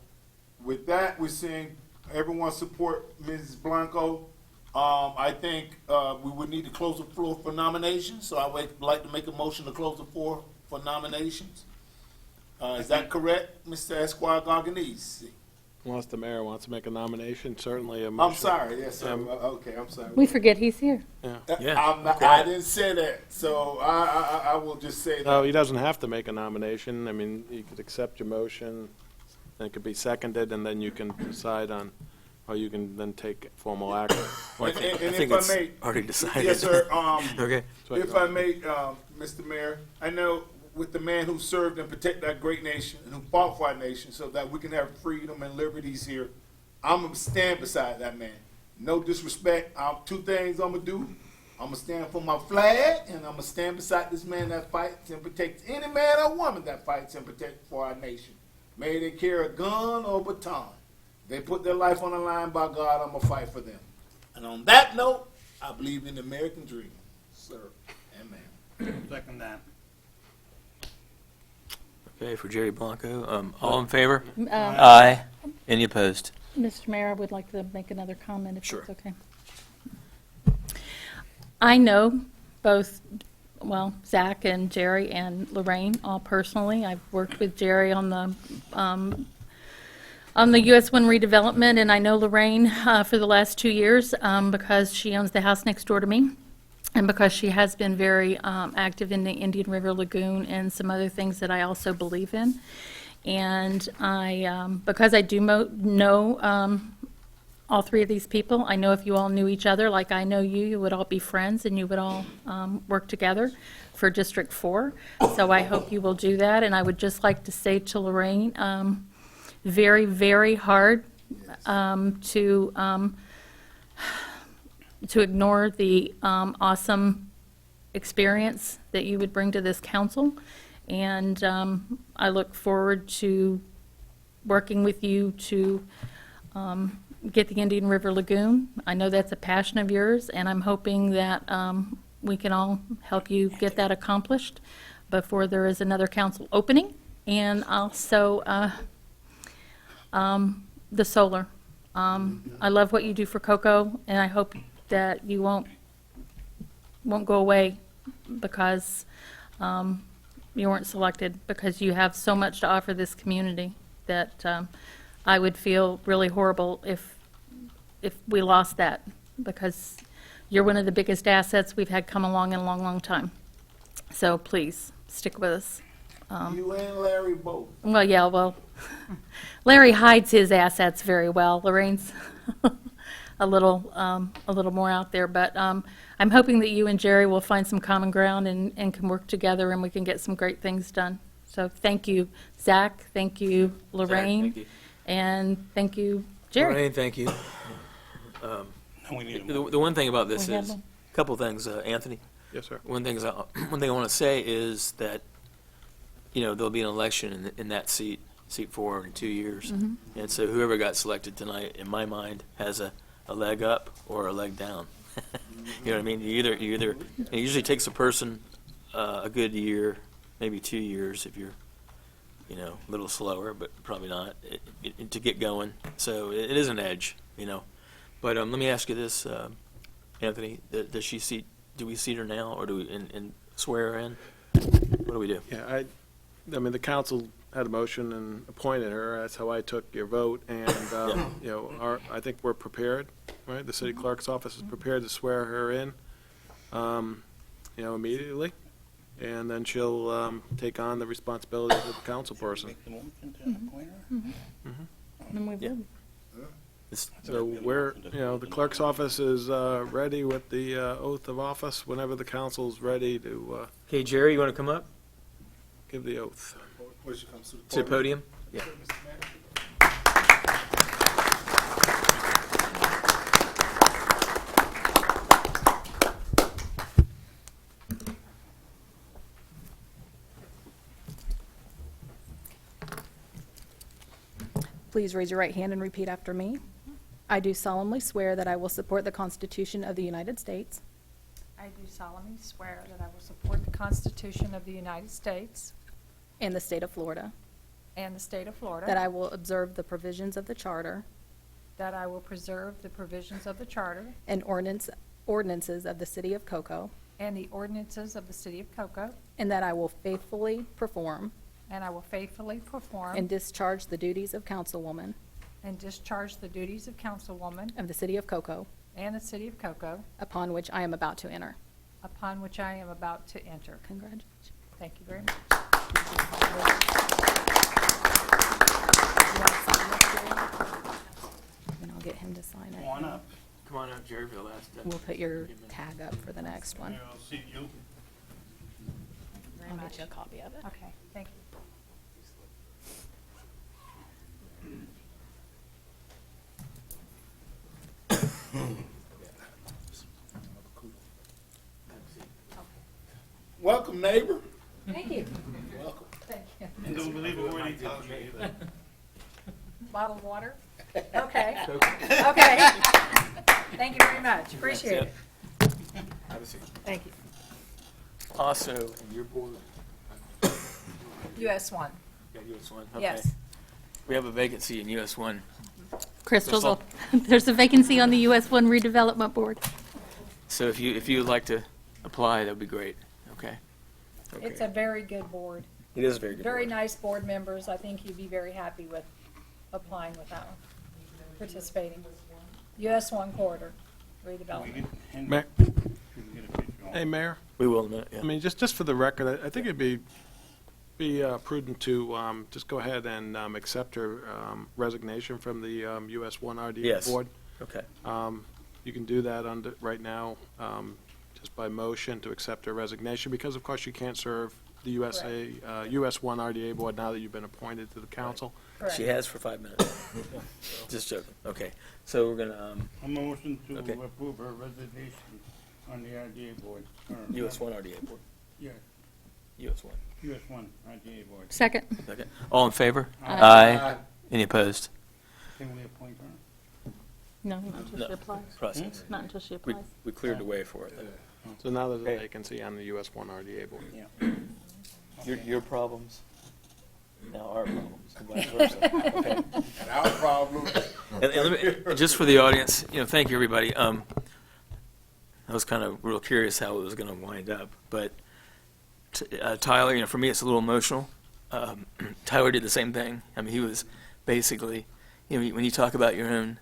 with that, we're seeing everyone support Mrs. Blanco. I think we would need to close the floor for nominations, so I would like to make a motion to close the floor for nominations. Is that correct, Mr. Esquire Garganese? Unless the mayor wants to make a nomination, certainly a I'm motion. sorry, yes, sir. Okay, I'm sorry. We forget he's here. I didn't say that, so I will just say that. No, he doesn't have to make a nomination. I mean, you could accept your motion, and it could be seconded, and then you can decide on, or you can then take formal action. Well, I And think if I it's may- already decided. Yes, sir. Okay. If I may, Mr. Mayor, I know with the man who served and protected our great nation and who fought for our nation so that we can have freedom and liberties here, I'm going to stand beside that man. No disrespect. Two things I'm going to do. I'm going to stand for my flag, and I'm going to stand beside this man that fights and protects any man or woman that fights and protects for our nation. May they carry a gun or baton. They put their life on the line, by God, I'm going to fight for them. And on that note, I believe in the American dream, sir and ma'am. Second that. Okay, for Jerry Blanco, all in favor? Aye. Any opposed? Mr. Mayor, I would like to make another comment, if Sure. that's okay. I know both, well, Zach and Jerry and Lorraine, all personally. I've worked with Jerry on the US 1 redevelopment, and I know Lorraine for the last 2 years because she owns the house next door to me, and because she has been very active in the Indian River Lagoon and some other things that I also believe in. And because I do know all three of these people, I know if you all knew each other like I know you, you would all be friends and you would all work together for District 4. So I hope you will do that. And I would just like to say to Lorraine, very, very hard to ignore the awesome experience that you would bring to this council. And I look forward to working with you to get the Indian River Lagoon. I know that's a passion of yours, and I'm hoping that we can all help you get that accomplished before there is another council opening. And also the solar. I love what you do for Cocoa, and I hope that you won't go away because you weren't selected, because you have so much to offer this community that I would feel really horrible if we lost that, because you're one of the biggest assets we've had come along in a long, long time. So please, stick with us. You and Larry both. Well, yeah, well, Larry hides his assets very well. Lorraine's a little more out there, but I'm hoping that you and Jerry will find some common ground and can work together, and we can get some great things done. So thank you, Zach. Thank you, Lorraine. Thank you. And thank you, Jerry. Lorraine, thank you. We need a The one thing about this We have is, one. a couple things, Anthony. Yes, sir. One thing I want to say is that, there'll be an election in that seat 4 in 2 years. Mm-hmm. And so whoever got selected tonight, in my mind, has a leg up or a leg down. You know what I mean? You either, it usually takes a person a good year, maybe 2 years if you're, a little slower, but probably not, to get going. So it is an edge, But let me ask you this, Anthony, do we seat her now, or do we swear her in? What do we do? Yeah, I mean, the council had a motion and appointed her. That's how I took your vote. And, you know, I think we're prepared, right? The city clerk's office is prepared to swear her in, you know, immediately. And then she'll take on the responsibilities of the council person. Make the motion to appoint her? Then we Yeah. will. So we're, you know, the clerk's office is ready with the oath of office whenever the council's ready to Okay, Jerry, you want to come up give the oath. Where she comes to the to the podium? Yeah. Please raise your right hand and repeat after me. I do solemnly swear that I will support the Constitution of the United States I do solemnly swear that I will support the Constitution of the United States and the state of Florida, and the state of Florida. that I will observe the provisions of the Charter That I will preserve the provisions of the Charter and ordinances of the city of Cocoa, and the ordinances of the city of Cocoa, and that I will faithfully perform and I will faithfully perform and discharge the duties of councilwoman and discharge the duties of councilwoman of the city of Cocoa, and the city of Cocoa, upon which I am about to enter. upon which I am about to enter. Congratulations. Thank you very much. And I'll get him to sign it. Come on up. Come on up, Jerry, for the last. We'll put your tag up for the next one. I'll see you. Very I'll much. get you a copy of it. Okay, thank you. Welcome, neighbor. Thank you. Welcome. Thank you. And don't believe a word he tells you either. Bottled water? Okay. Okay. Thank you very much. Appreciate it. Thank you. Also, your board. US one. Yeah, US one. Okay. Yes. We have a vacancy in US one. Crystal, there's a vacancy on the US 1 redevelopment board. So if you would like to apply, that would be great. Okay. It's a very good board. It is a very good. Very board. nice board members. I think you'd be very happy with applying with that one, participating. US one corridor redevelopment. Mayor? Hey, Mayor? We will in a minute. Yeah. I mean, just for the record, I think it'd be prudent to just go ahead and accept her resignation from the US 1 RDA Yes. board. Okay. You can do that right now, just by motion to accept her resignation, because of course you can't serve the US 1 RDA board now that you've been appointed to the council. Correct. She has for 5 minutes. Just joking. Okay. So we're gonna A motion to Okay. approve her resignation on the RDA board. US 1 RDA board. Yeah, US 1. US 1 RDA board. Second. Okay. All in favor? Aye. Any opposed? Can we appoint her? No, not until No. she applies. Process. Not until she We, applies. we cleared the way for it. So now there's Okay. a vacancy on the US 1 RDA board. Your problems, now our problems, and vice versa. Okay. And our problem. And let me, and just for the audience, thank you, everybody. I was kind of real curious how it was going to wind up, but Tyler, for me, it's a little emotional. Tyler did the same thing. I mean, he was basically, when you talk about your own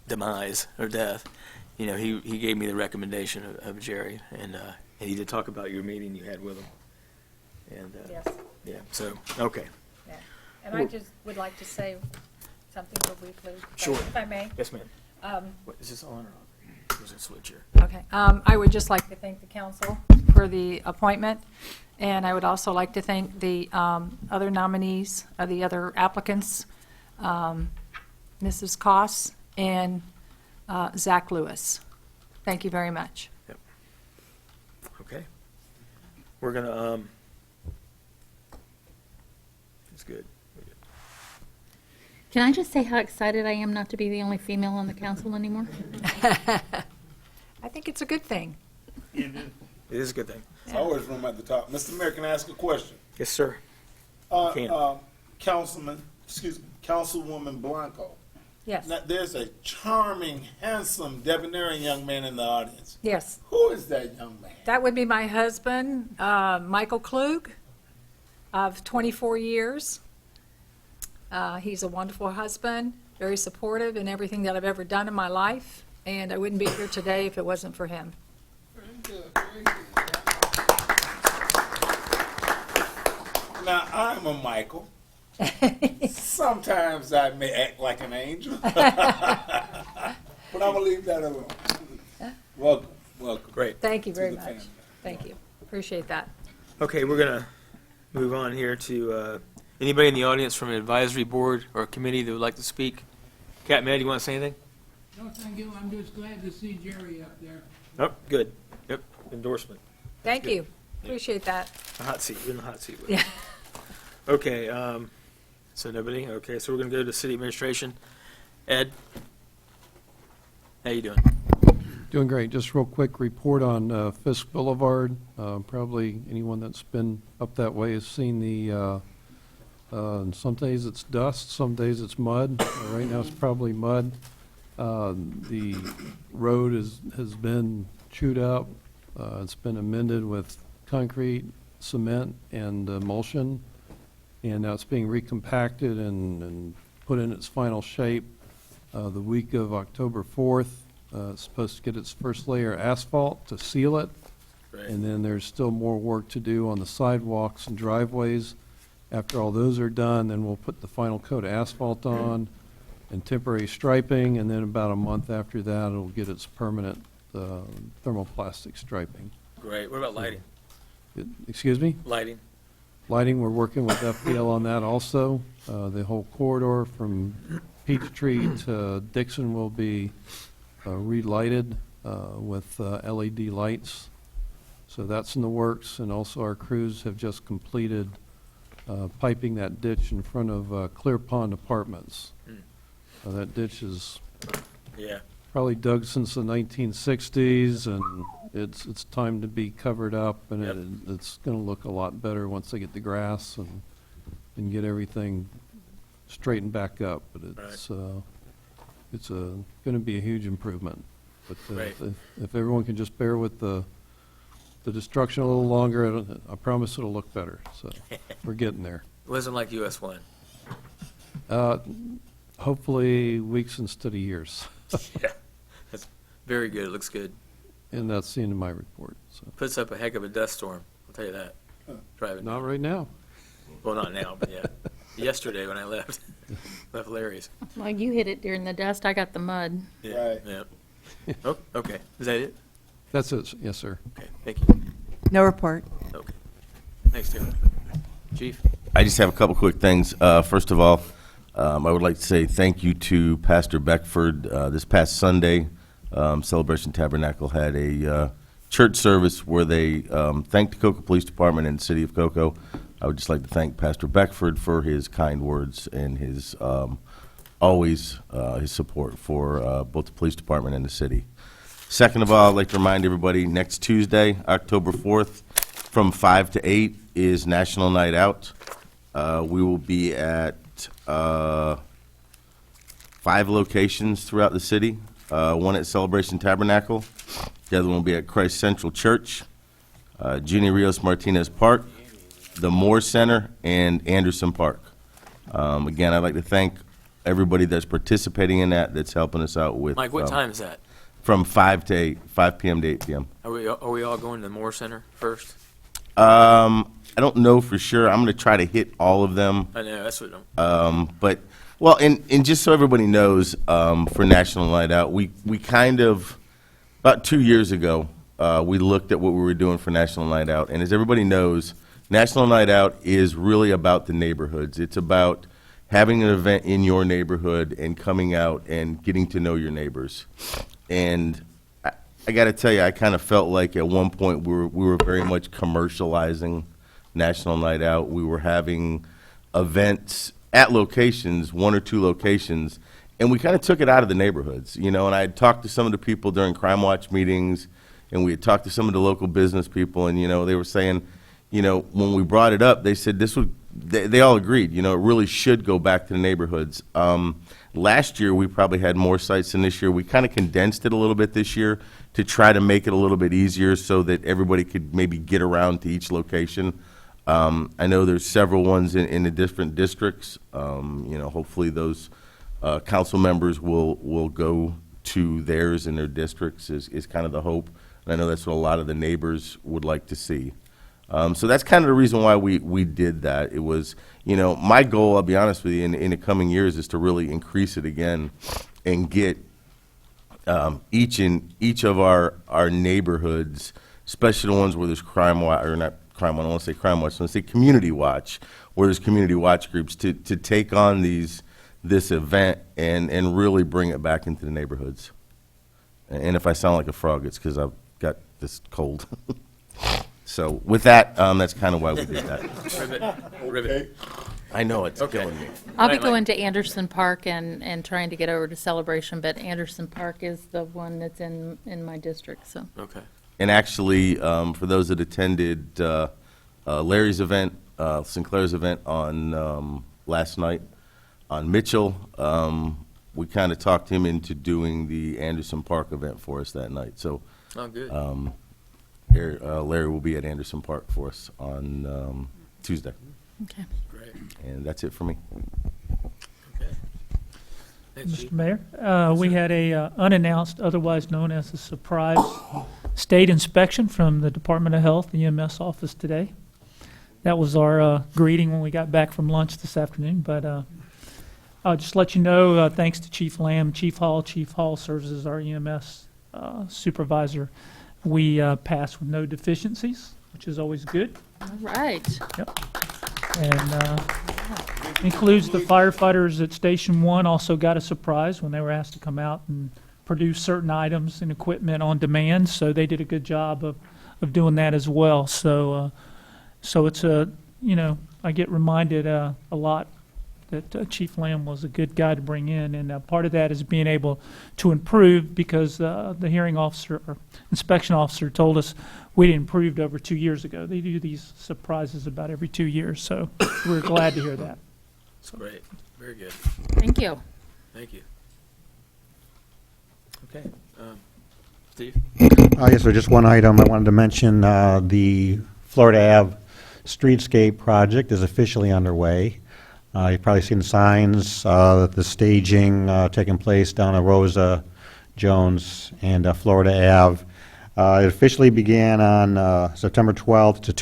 demise or death, he gave me the recommendation of Jerry, and he did talk about your meeting you had with him. And Yes. yeah, so okay. Yeah. And I just would like to say something real briefly. Sure. If I may. Yes, ma'am. What, is this on or off? Or is it switch here? Okay. I would just like to thank the council for the appointment, and I would also like to thank the other nominees, the other applicants, Mrs. Koss and Zach Lewis. Thank you very much. Okay. We're gonna, it's good. We're good. Can I just say how excited I am not to be the only female on the council anymore? I think it's a good thing. It is a good thing. There's always room at the top. Mr. Mayor, can I ask a question? Yes, sir. Councilwoman Blanco. Yes. Now, there's a charming, handsome, debonair young man in the audience. Yes. Who is that young man? That would be my husband, Michael Klug. of 24 years. He's a wonderful husband, very supportive in everything that I've ever done in my life, and I wouldn't be here today if it wasn't for him. Now, I'm a Michael. Sometimes I may act like an angel. But I'm going to leave that alone. Welcome. Great. Thank you To very the much. family. Thank you. Appreciate that. Okay, we're going to move on here to anybody in the audience from an advisory board or committee that would like to speak. Cat Med, you want to say anything? No, thank you. I'm just glad to see Jerry up there. Oh, good. Yep, endorsement. Thank you. Appreciate that. The hot seat, you're in the hot seat. Yeah. Okay, so nobody? Okay, so we're going to go to city administration. Ed? How you doing? Doing great. Just real quick report on Fisk Boulevard. Probably anyone that's been up that way has seen the, some days it's dust, some days it's mud. Right now it's probably mud. The road has been chewed up. It's been amended with concrete, cement, and emulsion. And now it's being recompacted and put in its final shape the week of October 4th. It's supposed to get its first layer of asphalt to seal it. Right. And then there's still more work to do on the sidewalks and driveways. After all those are done, then we'll put the final coat of asphalt on and temporary striping, and then about a month after that, it'll get its permanent thermoplastic striping. Great. What about lighting? Excuse me? Lighting. Lighting, we're working with FPL on that also. The whole corridor from Peachtree to Dixon will be relighted with LED lights. So that's in the works, and also our crews have just completed piping that ditch in front of Clear Pond Apartments. That ditch is probably dug since the 1960s, and it's time to be covered up, and it's going to look a lot better once they get the grass and get everything straightened back up. But it's going to be a huge improvement. But if everyone can just bear with the destruction a little longer, I promise it'll look better. So we're getting there. It wasn't like US 1. Hopefully weeks instead of years. Yeah, that's very good. It looks good. And that's the end of my report. So. Puts up a heck of a dust storm, I'll tell you that. Driving. Not right now. Well, not now, but yeah. Yesterday when I left. Left Larry's. Well, you hit it during the dust. I got the mud. Yeah. Right. Yeah. Oh, okay. Is that it? That's it. Yes, sir. Okay, thank you. No report. Okay. Thanks, Tim. Chief? I just have a couple quick things. First of all, I would like to say thank you to Pastor Beckford. This past Sunday, Celebration Tabernacle had a church service where they thanked the Cocoa Police Department and the City of Cocoa. I would just like to thank Pastor Beckford for his kind words and his always his support for both the police department and the city. Second of all, I'd like to remind everybody, next Tuesday, October 4th, from 5 to 8 is National Night Out. We will be at 5 locations throughout the city. One at Celebration Tabernacle. The other one will be at Christ Central Church, Ginny Rios Martinez Park, the Moore Center, and Anderson Park. Again, I'd like to thank everybody that's participating in that, that's helping us out with. Mike, what time is that? From 5 to 8, 5 p.m. to 8 p.m. Are we all going to the Moore Center first? I don't know for sure. I'm going to try to hit all of them. I know, that's what I'm. But, well, and just so everybody knows, for National Night Out, we kind of, about 2 years ago, we looked at what we were doing for National Night Out. And as everybody knows, National Night Out is really about the neighborhoods. It's about having an event in your neighborhood and coming out and getting to know your neighbors. And I got to tell you, I kind of felt like at one point we were very much commercializing National Night Out. We were having events at locations, 1 or 2 locations, and we kind of took it out of the neighborhoods, you know. And I had talked to some of the people during Crime Watch meetings, and we had talked to some of the local business people, and, you know, they were saying, you know, when we brought it up, they said this would, they all agreed, you know, it really should go back to the neighborhoods. Last year, we probably had more sites than this year. We kind of condensed it a little bit this year to try to make it a little bit easier so that everybody could maybe get around to each location. I know there's several ones in the different districts. Hopefully those council members will go to theirs in their districts is kind of the hope. And I know that's what a lot of the neighbors would like to see. So that's kind of the reason why we did that. It was, my goal, I'll be honest with you, in the coming years is to really increase it again and get each of our neighborhoods, especially the ones where there's crime watch, or not crime watch, I don't want to say crime watch, I want to say community watch, where there's community watch groups to take on this event and really bring it back into the neighborhoods. And if I sound like a frog, it's because I've got this cold. So with that, that's kind of why we did that. Ribbit. I know, it's killing me. I'll be going to Anderson Park and trying to get over to Celebration, but Anderson Park is the one that's in my district, so. Okay. And actually, for those that attended Larry's event, Sinclair's event on last night on Mitchell, we kind of talked him into doing the Anderson Park event for us that night. So Oh, good. Larry will be at Anderson Park for us on Tuesday. Okay. Great. And that's it for me. Okay. Thanks, Chief. Mr. Mayor, we had a unannounced, otherwise known as a surprise state inspection from the Department of Health, the EMS office today. That was our greeting when we got back from lunch this afternoon. But I'll just let you know, thanks to Chief Lamb, Chief Hall serves as our EMS supervisor. We passed with no deficiencies, which is always good. All right. Yep. And includes the firefighters at Station 1 also got a surprise when they were asked to come out and produce certain items and equipment on demand. So they did a good job of doing that as well. So it's I get reminded a lot that Chief Lamb was a good guy to bring in, and part of that is being able to improve because the hearing officer or inspection officer told us we improved over 2 years ago. They do these surprises about every 2 years, so we're glad to hear that. That's great. Very good. Thank you. Thank you. Okay. Steve? Yes, so just one item I wanted to mention, the Florida Ave streetscape project is officially underway. You've probably seen the signs, the staging taking place down at Rosa Jones and Florida Ave. It officially began on September 12th. It's a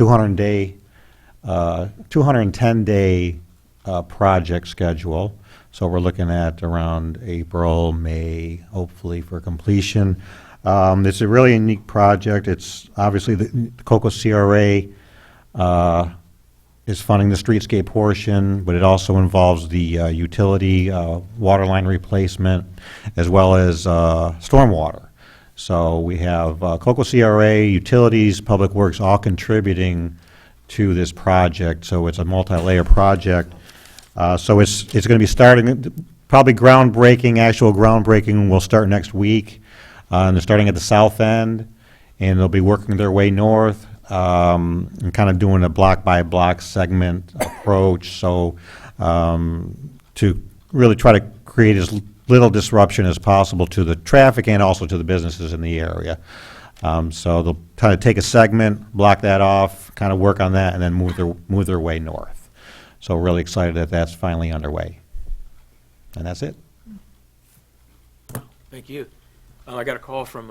210-day project schedule. So we're looking at around April, May, hopefully for completion. It's a really unique project. It's obviously the COCO CRA is funding the streetscape portion, but it also involves the utility water line replacement as well as stormwater. So we have COCO CRA, utilities, public works all contributing to this project. So it's a multi-layer project. So it's going to be starting, probably actual groundbreaking will start next week. And they're starting at the south end, and they'll be working their way north. And kind of doing a block-by-block segment approach, so to really try to create as little disruption as possible to the traffic and also to the businesses in the area. So they'll kind of take a segment, block that off, kind of work on that, and then move their way north. So we're really excited that that's finally underway. And that's it. Thank you. I got a call from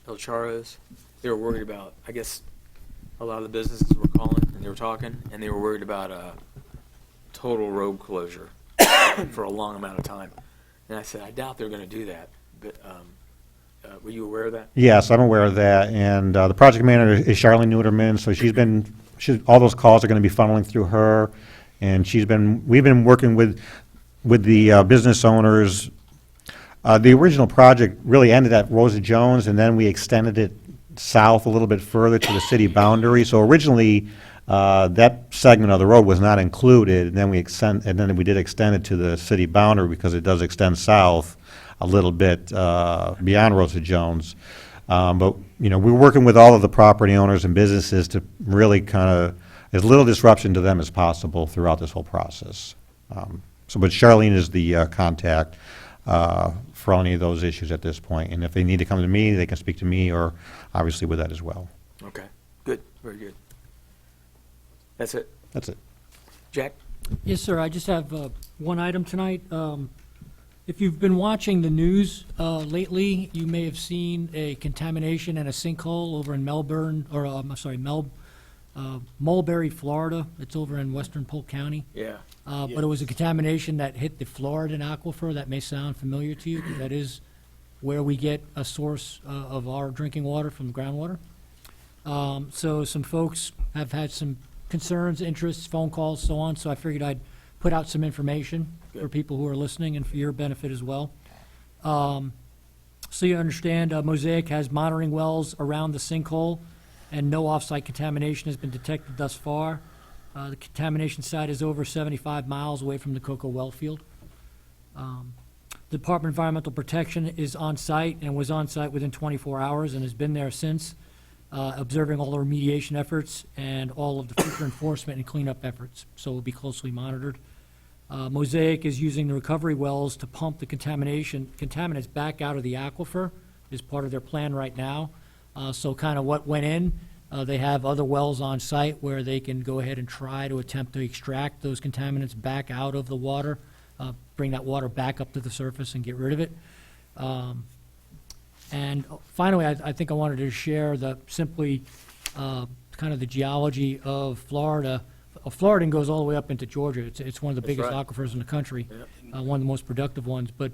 El Charo's. They were worried about, I guess, a lot of the businesses were calling and they were talking, and they were worried about a total road closure for a long amount of time. And I said, I doubt they're going to do that. But were you aware of that? Yes, I'm aware of that. And the project manager is Charlene Neuterman, so all those calls are going to be funneling through her. And we've been working with the business owners. The original project really ended at Rosa Jones, and then we extended it south a little bit further to the city boundary. So originally, that segment of the road was not included, and then we did extend it to the city boundary because it does extend south a little bit beyond Rosa Jones. But we're working with all of the property owners and businesses to really kind of as little disruption to them as possible throughout this whole process. But Charlene is the contact for any of those issues at this point. And if they need to come to me, they can speak to me or obviously with that as well. Okay, good, very good. That's it. That's it. Jack? Yes, sir. I just have one item tonight. If you've been watching the news lately, you may have seen a contamination and a sinkhole over in Melbourne, or I'm sorry, Mulberry, Florida. It's over in western Polk County. Yeah. But it was a contamination that hit the Floridan aquifer. That may sound familiar to you. That is where we get a source of our drinking water from the groundwater. So some folks have had some concerns, interests, phone calls, so on. So I figured I'd put out some information for people who are listening and for your benefit as well. So you understand, Mosaic has monitoring wells around the sinkhole, and no off-site contamination has been detected thus far. The contamination site is over 75 miles away from the Cocoa well field. The Department of Environmental Protection is on site and was on site within 24 hours and has been there since, observing all the remediation efforts and all of the future enforcement and cleanup efforts. So it will be closely monitored. Mosaic is using the recovery wells to pump the contaminants back out of the aquifer is part of their plan right now. So kind of what went in, they have other wells on site where they can go ahead and try to attempt to extract those contaminants back out of the water, bring that water back up to the surface and get rid of it. And finally, I think I wanted to share simply kind of the geology of Florida. Florida goes all the way up into Georgia. It's one of the That's biggest right. aquifers in the country, Yeah. one of the most productive ones. But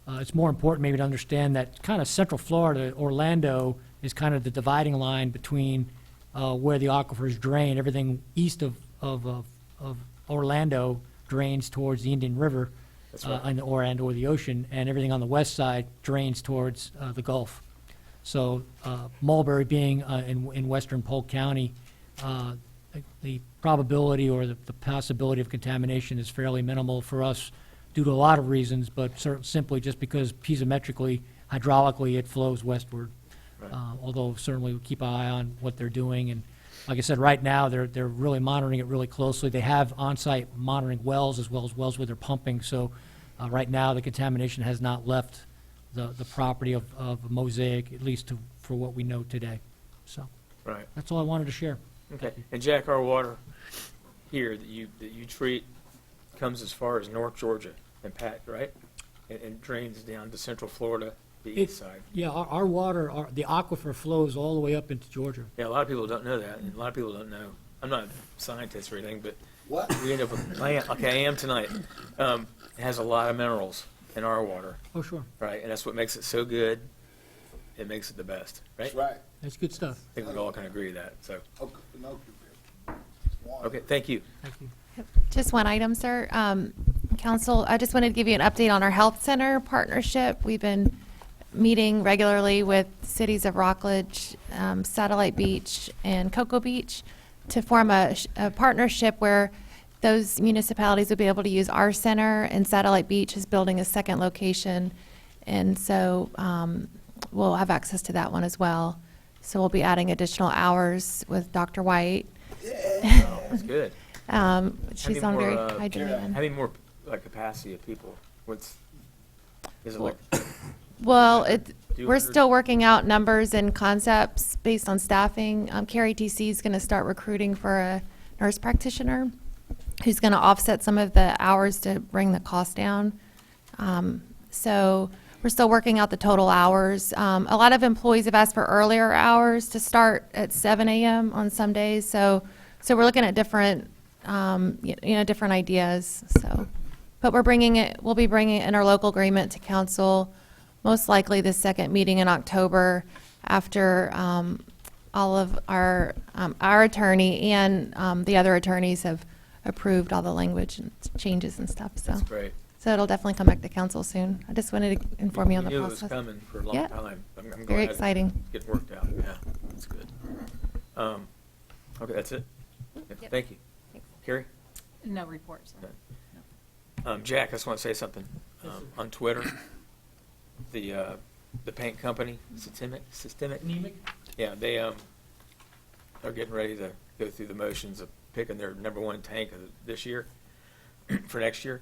it's more important maybe to understand that kind of central Florida, Orlando, is kind of the dividing line between where the aquifers drain. Everything east of Orlando drains towards the Indian River, That's right. or the ocean, and everything on the west side drains towards the Gulf. So Mulberry being in western Polk County, the probability or the possibility of contamination is fairly minimal for us due to a lot of reasons, but simply just because piezometrically, hydraulically, it flows westward. Right. Although certainly we keep an eye on what they're doing. And like I said, right now, they're really monitoring it really closely. They have on-site monitoring wells as well as wells where they're pumping. So right now, the contamination has not left the property of Mosaic, at least for what we know today. So Right. that's all I wanted to share. Okay. And Jack, our water here that you treat comes as far as North Georgia and Pat, right? And drains down to Central Florida, the east side. Yeah, our water, the aquifer flows all the way up into Georgia. Yeah, a lot of people don't know that, and a lot of people don't know. I'm not a scientist or anything, but What? we end up with, I am tonight. It has a lot of minerals in our water, Oh, sure. right? And that's what makes it so good. It makes it the best, right? That's right. That's good stuff. I think we all can agree to that, so. Okay, no, Okay, thank you. Thank you. Just one item, sir. Council, I just wanted to give you an update on our health center partnership. We've been meeting regularly with cities of Rockledge, Satellite Beach, and Cocoa Beach to form a partnership where those municipalities would be able to use our center, and Satellite Beach is building a second location. And so we'll have access to that one as well. So we'll be adding additional hours with Dr. White. That's good. She's Having on more, very high demand. Having more, like, capacity of people, is it like, Well, we're 200? still working out numbers and concepts based on staffing. Cary TC is going to start recruiting for a nurse practitioner who's going to offset some of the hours to bring the cost down. So we're still working out the total hours. A lot of employees have asked for earlier hours to start at 7 a.m. on some days. So we're looking at different, different ideas. So, but we'll be bringing it in our local agreement to council, most likely the second meeting in October after all of our attorney and the other attorneys have approved all the language and changes and stuff. So That's great. So it'll definitely come back to council soon. I just wanted to inform you on the We knew process. it was coming for a long Yeah. time. I'm glad Very it's exciting. getting worked out. Yeah, that's good. Okay, that's it. Yep. Thank you. Carrie? No reports. Jack, I just want to say something. On Twitter, the paint company, Systemic? Yeah, they are getting ready to go through the motions of picking their #1 tank of this year for next year.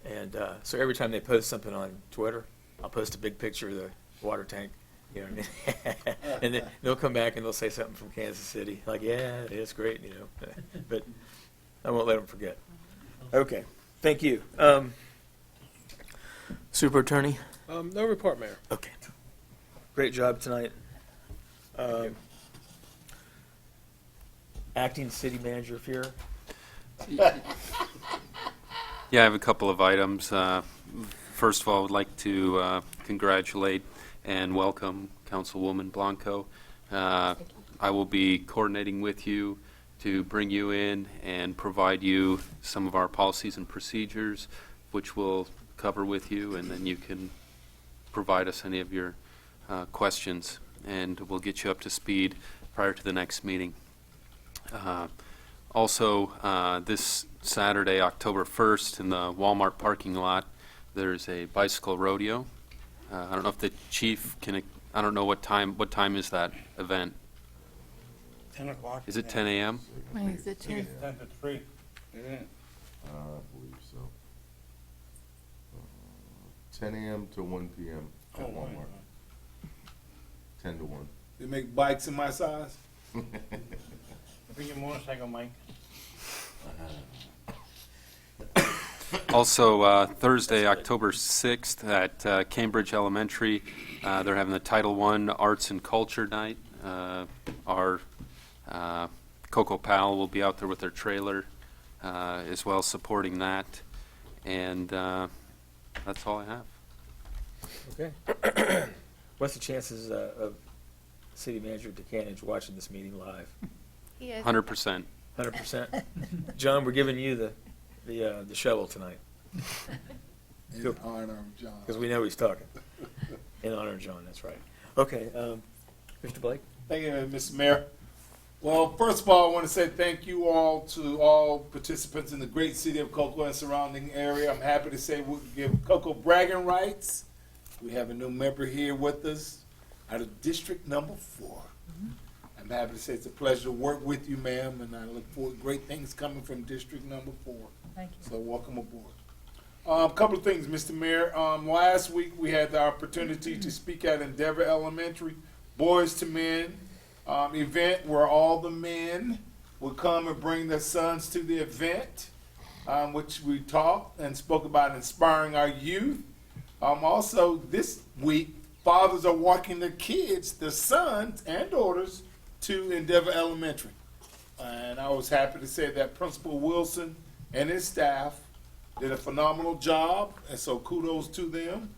And so every time they post something on Twitter, I'll post a big picture of the water tank You know what I mean? And then they'll come back and they'll say something from Kansas City, like, yeah, it is great, you know. But I won't let them forget. Okay, thank you. Super Attorney? No report, Mayor. Okay. Great job tonight. Acting City Manager Fuhrer? Yeah, I have a couple of items. First of all, I would like to congratulate and welcome Councilwoman Blanco. I will be coordinating with you to bring you in and provide you some of our policies and procedures, which we'll cover with you, and then you can provide us any of your questions, and we'll get you up to speed prior to the next meeting. Also, this Saturday, October 1st, in the Walmart parking lot, there's a bicycle rodeo. I don't know if the chief can, I don't know what time is that event? 10 o'clock. Is it 10 a.m.? When is it 10? 10 to 3. I believe so. 10 a.m. to 1 p.m. at Walmart. 10 to 1. They make bikes in my size? Bring your motorcycle, Mike. Also, Thursday, October 6th at Cambridge Elementary, they're having the Title I Arts and Culture Night. Our Coco Pal will be out there with their trailer as well, supporting that. And that's all I have. Okay. What's the chances of City Manager DeCanage watching this meeting live? He is. 100%. 100%? John, we're giving you the shovel tonight. In honor of John. Because we know he's talking. In honor of John, that's right. Okay, Mr. Blake? Thank you, Mr. Mayor. Well, first of all, I want to say thank you all to all participants in the great city of Cocoa and surrounding area. I'm happy to say we'll give Cocoa bragging rights. We have a new member here with us out of District Number 4. I'm happy to say it's a pleasure to work with you, ma'am, and I look forward to great things coming from District Number 4. Thank you. So welcome aboard. A couple of things, Mr. Mayor. Last week we had the opportunity to speak at Endeavor Elementary Boys to Men event where all the men would come and bring their sons to the event, which we talked and spoke about inspiring our youth. Also, this week, fathers are walking their kids, their sons and daughters, to Endeavor Elementary. And I was happy to say that Principal Wilson and his staff did a phenomenal job, and so kudos to them.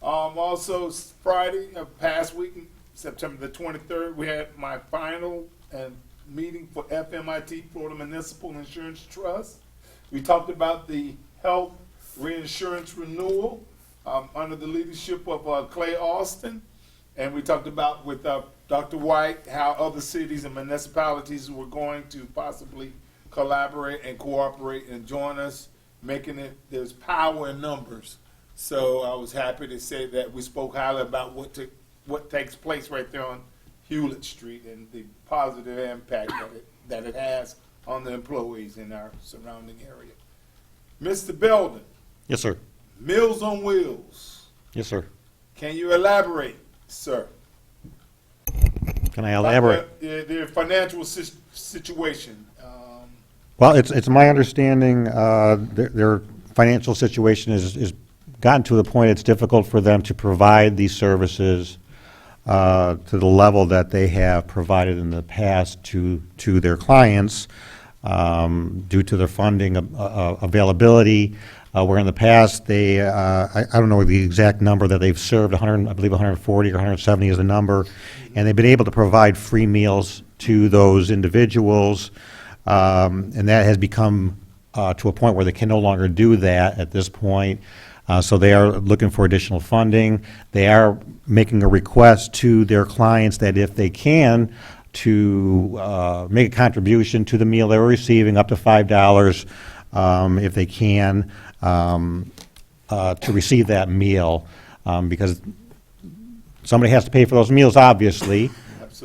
Also, Friday of past week, September the 23rd, we had my final meeting for FMIT, Florida Municipal Insurance Trust. We talked about the health reinsurance renewal under the leadership of Clay Austin, and we talked about with Dr. White how other cities and municipalities were going to possibly collaborate and cooperate and join us, making it, there's power in numbers. So I was happy to say that we spoke highly about what takes place right there on Hewlett Street and the positive impact that it has on the employees in our surrounding area. Mr. Belden. Yes, sir. Meals on Wheels. Yes, sir. Can you elaborate, sir? Can I elaborate? Their financial situation. Well, it's my understanding their financial situation is gotten to the point it's difficult for them to provide these services to the level that they have provided in the past to their clients due to their funding availability. Where in the past they, I don't know the exact number that they've served, 100, I believe 140 or 170 is the number, and they've been able to provide free meals to those individuals, and that has become to a point where they can no longer do that at this point. So they are looking for additional funding. They are making a request to their clients that if they can, to make a contribution to the meal they're receiving, up to $5 if they can, to receive that meal, because somebody has to pay for those meals, obviously,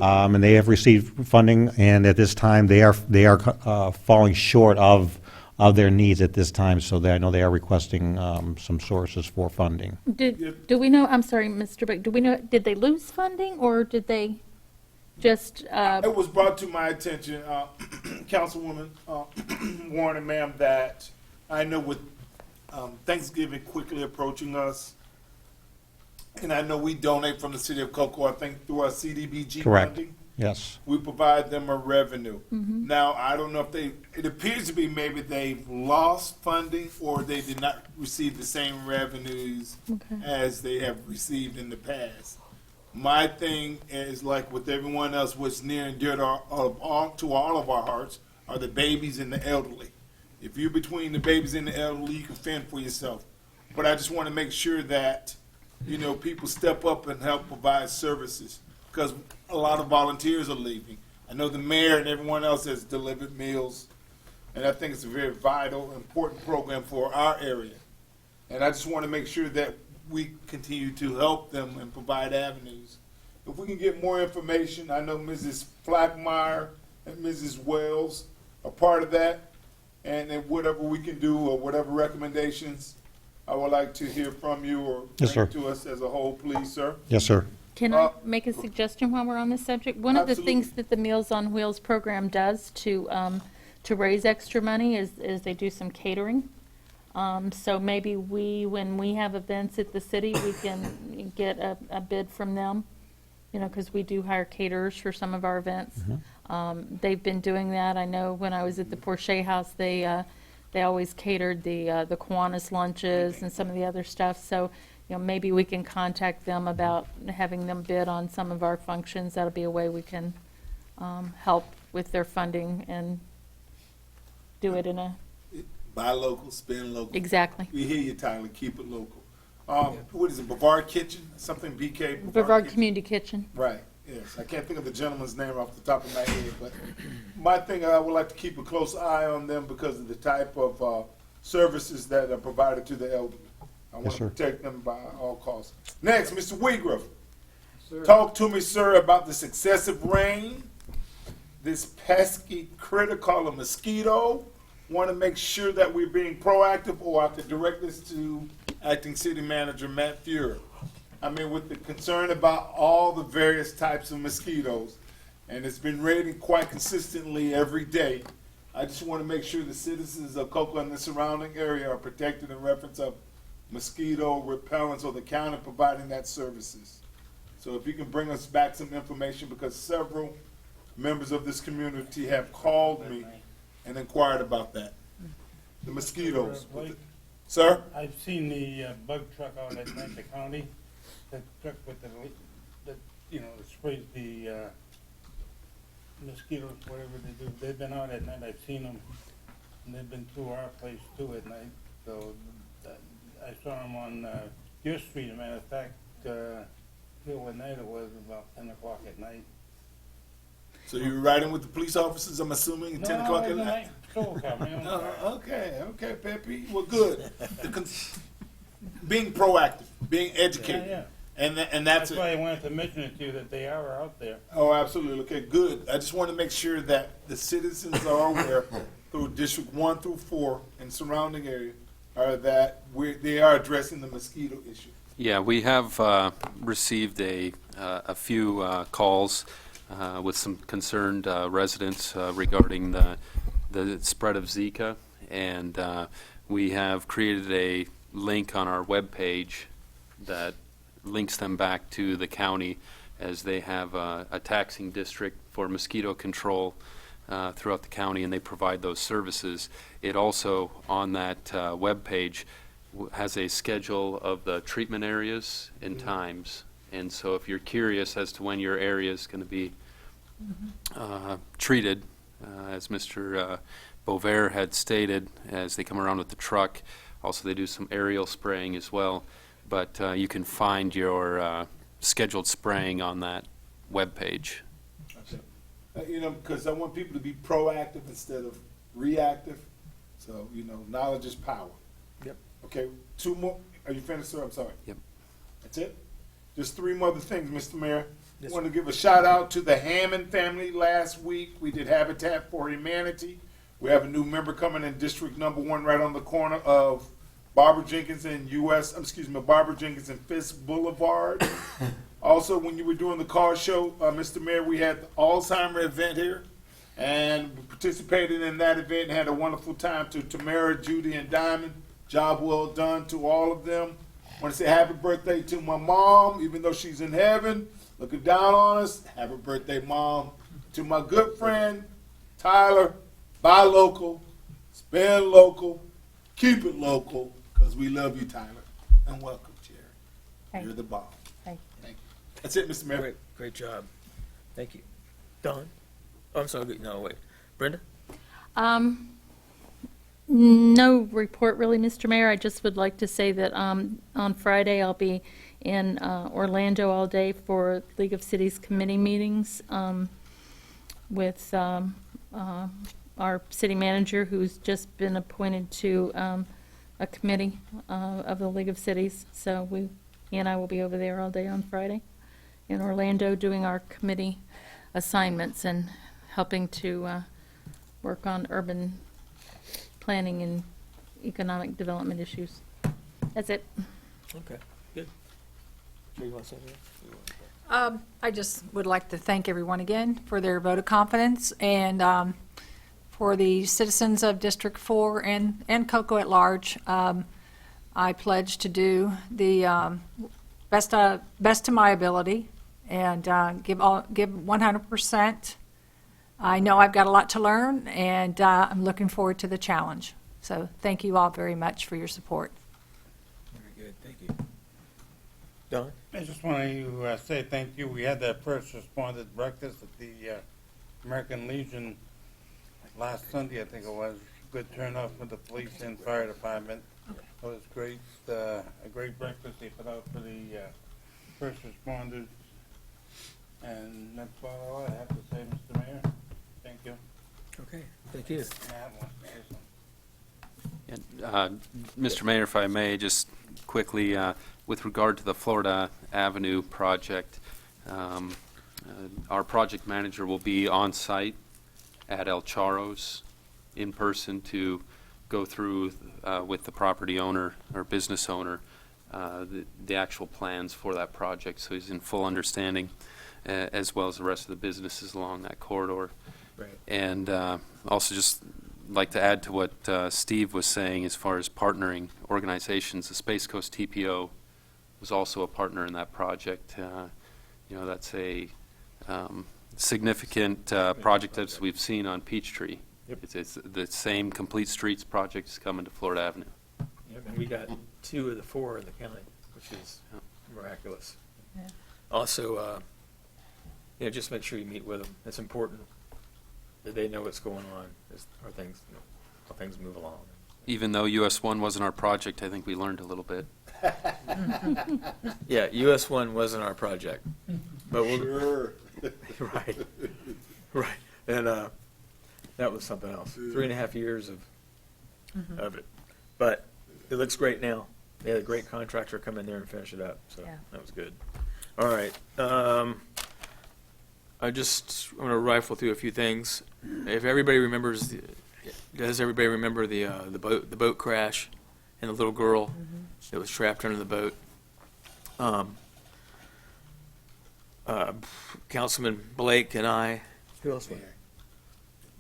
and they have received funding, and at this time they are falling short of of their needs at this time, so that I know they are requesting some sources for funding. Do we know, I'm sorry, Mr. Beck, do we know, did they lose funding or did they just, It was brought to my attention, Councilwoman Warren and ma'am, that I know with Thanksgiving quickly approaching us, and I know we donate from the city of Cocoa, I think through our CDBG Correct. funding. Yes. We provide them a revenue. Now, I don't know if it appears to be maybe they've lost funding or they did not receive the same revenues as they have received in the past. My thing is, like with everyone else, what's near and dear to all of our hearts are the babies and the elderly. If you're between the babies and the elderly, you can fend for yourself. But I just want to make sure that, you know, people step up and help provide services, because a lot of volunteers are leaving. I know the mayor and everyone else has delivered meals, and I think it's a very vital, important program for our area. And I just want to make sure that we continue to help them and provide avenues. If we can get more information, I know Mrs. Flackmeyer and Mrs. Wells are part of that, and then whatever we can do or whatever recommendations, I would like to hear from you or Yes, bring sir. to us as a whole, please, sir. Yes, sir. can I make a suggestion while we're on this subject? One of the things that the Meals on Wheels program does to raise extra money is they do some catering. So maybe when we have events at the city, we can get a bid from them, you know, because we do hire caterers for some of our events. They've been doing that. I know when I was at the Porsche House, they always catered the Kiwanis lunches and some of the other stuff. So, you know, maybe we can contact them about having them bid on some of our functions. That'll be a way we can help with their funding and do it in a, Buy local, spend local. exactly. We hear you, Tyler. Keep it local. What is it, Bavard Kitchen? Something BK? Brevard Community Kitchen. Right, yes. I can't think of the gentleman's name off the top of my head, but my thing, I would like to keep a close eye on them because of the type of services that are provided to the elderly. I want to sir. protect them by all costs. Next, Mr. Weaver. Talk to me, sir, about this excessive rain, this pesky critter called a mosquito. Want to make sure that we're being proactive, or I could direct this to Acting City Manager Matt Fuhrer. I mean, with the concern about all the various types of mosquitoes, and it's been raining quite consistently every day. I just want to make sure the citizens of Cocoa and the surrounding area are protected in reference of mosquito repellents, or the county providing that services. So if you can bring us back some information, because several members of this community have called me and inquired about that. The mosquitoes. Sir? I've seen the bug truck out at Atlantic County, that truck with the you know, that sprays the mosquitoes, whatever they do. They've been out at night, I've seen them, and they've been through our place too at night. So I saw them on your street, as a matter of fact, what night it was, about 10 o'clock at night. So you were riding with the police officers, I'm assuming, at 10 o'clock at night? Okay, Pepe. Well, good. Being proactive, being educated. Yeah. And that's it. why I wanted to mention it to you, that they are out there. Oh, absolutely. Okay, good. I just want to make sure that the citizens are aware through District 1 through 4 and surrounding area are that they are addressing the mosquito issue. Yeah, we have received a few calls with some concerned residents regarding the spread of Zika, and we have created a link on our webpage that links them back to the county, as they have a taxing district for mosquito control throughout the county, and they provide those services. It also, on that webpage, has a schedule of the treatment areas and times. And so if you're curious as to when your area is going to be treated, as Mr. Bover had stated, as they come around with the truck. Also, they do some aerial spraying as well. But you can find your scheduled spraying on that webpage. You know, because I want people to be proactive instead of reactive. So, you know, knowledge is power. Yep. Okay, 2 more. Are you finished, sir? I'm sorry. Yep. That's it? Just 3 more other things, Mr. Mayor. Yes, I want to give a shout out to the Hammond family last week. We did Habitat for Humanity. We have a new member coming in District Number 1, right on the corner of Barbara Jenkins and Barbara Jenkins and Fisk Boulevard. Also, when you were doing the car show, Mr. Mayor, we had the Alzheimer event here, and we participated in that event and had a wonderful time. To Tamara, Judy, and Diamond, job well done to all of them. I want to say happy birthday to my mom, even though she's in heaven, looking down on us. Happy birthday, Mom. To my good friend, Tyler, buy local, spend local, keep it local, because we love you, Tyler. And welcome, Jerry. Thank You're the bomb. Thank Thank you. That's it, Mr. Mayor. Great job. Thank you. Don? Oh, I'm sorry, no, wait. Brenda? No report really, Mr. Mayor. I just would like to say that on Friday I'll be in Orlando all day for League of Cities committee meetings with our city manager, who's just been appointed to a committee of the League of Cities. So he and I will be over there all day on Friday in Orlando doing our committee assignments and helping to work on urban planning and economic development issues. That's it. Okay, good. Sure you want to say anything? I just would like to thank everyone again for their vote of confidence, and for the citizens of District 4 and Cocoa at large. I pledge to do the best to my ability and give 100%. I know I've got a lot to learn, and I'm looking forward to the challenge. So thank you all very much for your support. Very good, thank you. Don? I just want to say thank you. We had that first responders breakfast at the American Legion last Sunday, I think it was. Good turnout for the police and fire department. It was great, a great breakfast they put out for the first responders. And that's about all I have to say, Mr. Mayor. Thank you. Okay, thank you. And, Mr. Mayor, if I may, just quickly, with regard to the Florida Avenue project, our project manager will be on site at El Charros in person to go through with the property owner or business owner the actual plans for that project, so he's in full understanding, as well as the rest of the businesses along that corridor. Right. And also just like to add to what Steve was saying as far as partnering organizations. The Space Coast TPO was also a partner in that project. You know, that's a significant project as we've seen on Peachtree. Yep. It's the same Complete Streets project is coming to Florida Avenue. Yep, and we got 2 of the 4 in the county, which is miraculous. Yeah. Also, you know, just make sure you meet with them. It's important that they know what's going on as how things move along. Even though US 1 wasn't our project, I think we learned a little bit. Yeah, US 1 wasn't our project, but we'll, Sure. right, right, and that was something else. 3.5 years of it, but it looks great now. They had a great contractor come in there and finish it up, so Yeah. that was good. All right, I just want to rifle through a few things. If everybody remembers, does everybody remember the boat crash and the little girl that was trapped under the boat? Councilman Blake and I. Who else?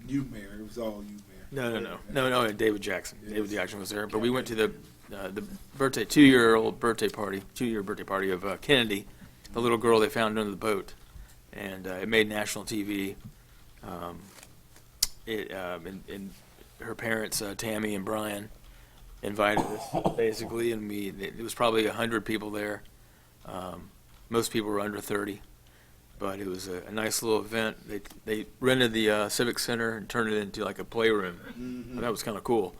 You, Mayor. It was all you, Mayor. No. David Jackson. David Jackson was there, but we went to the birthday, 2-year birthday party of Kennedy, the little girl they found under the boat, and it made national TV. And her parents, Tammy and Brian, invited us basically, and it was probably 100 people there. Most people were under 30, but it was a nice little event. They rented the Civic Center and turned it into like a playroom. Mm-hmm. That was kind of cool.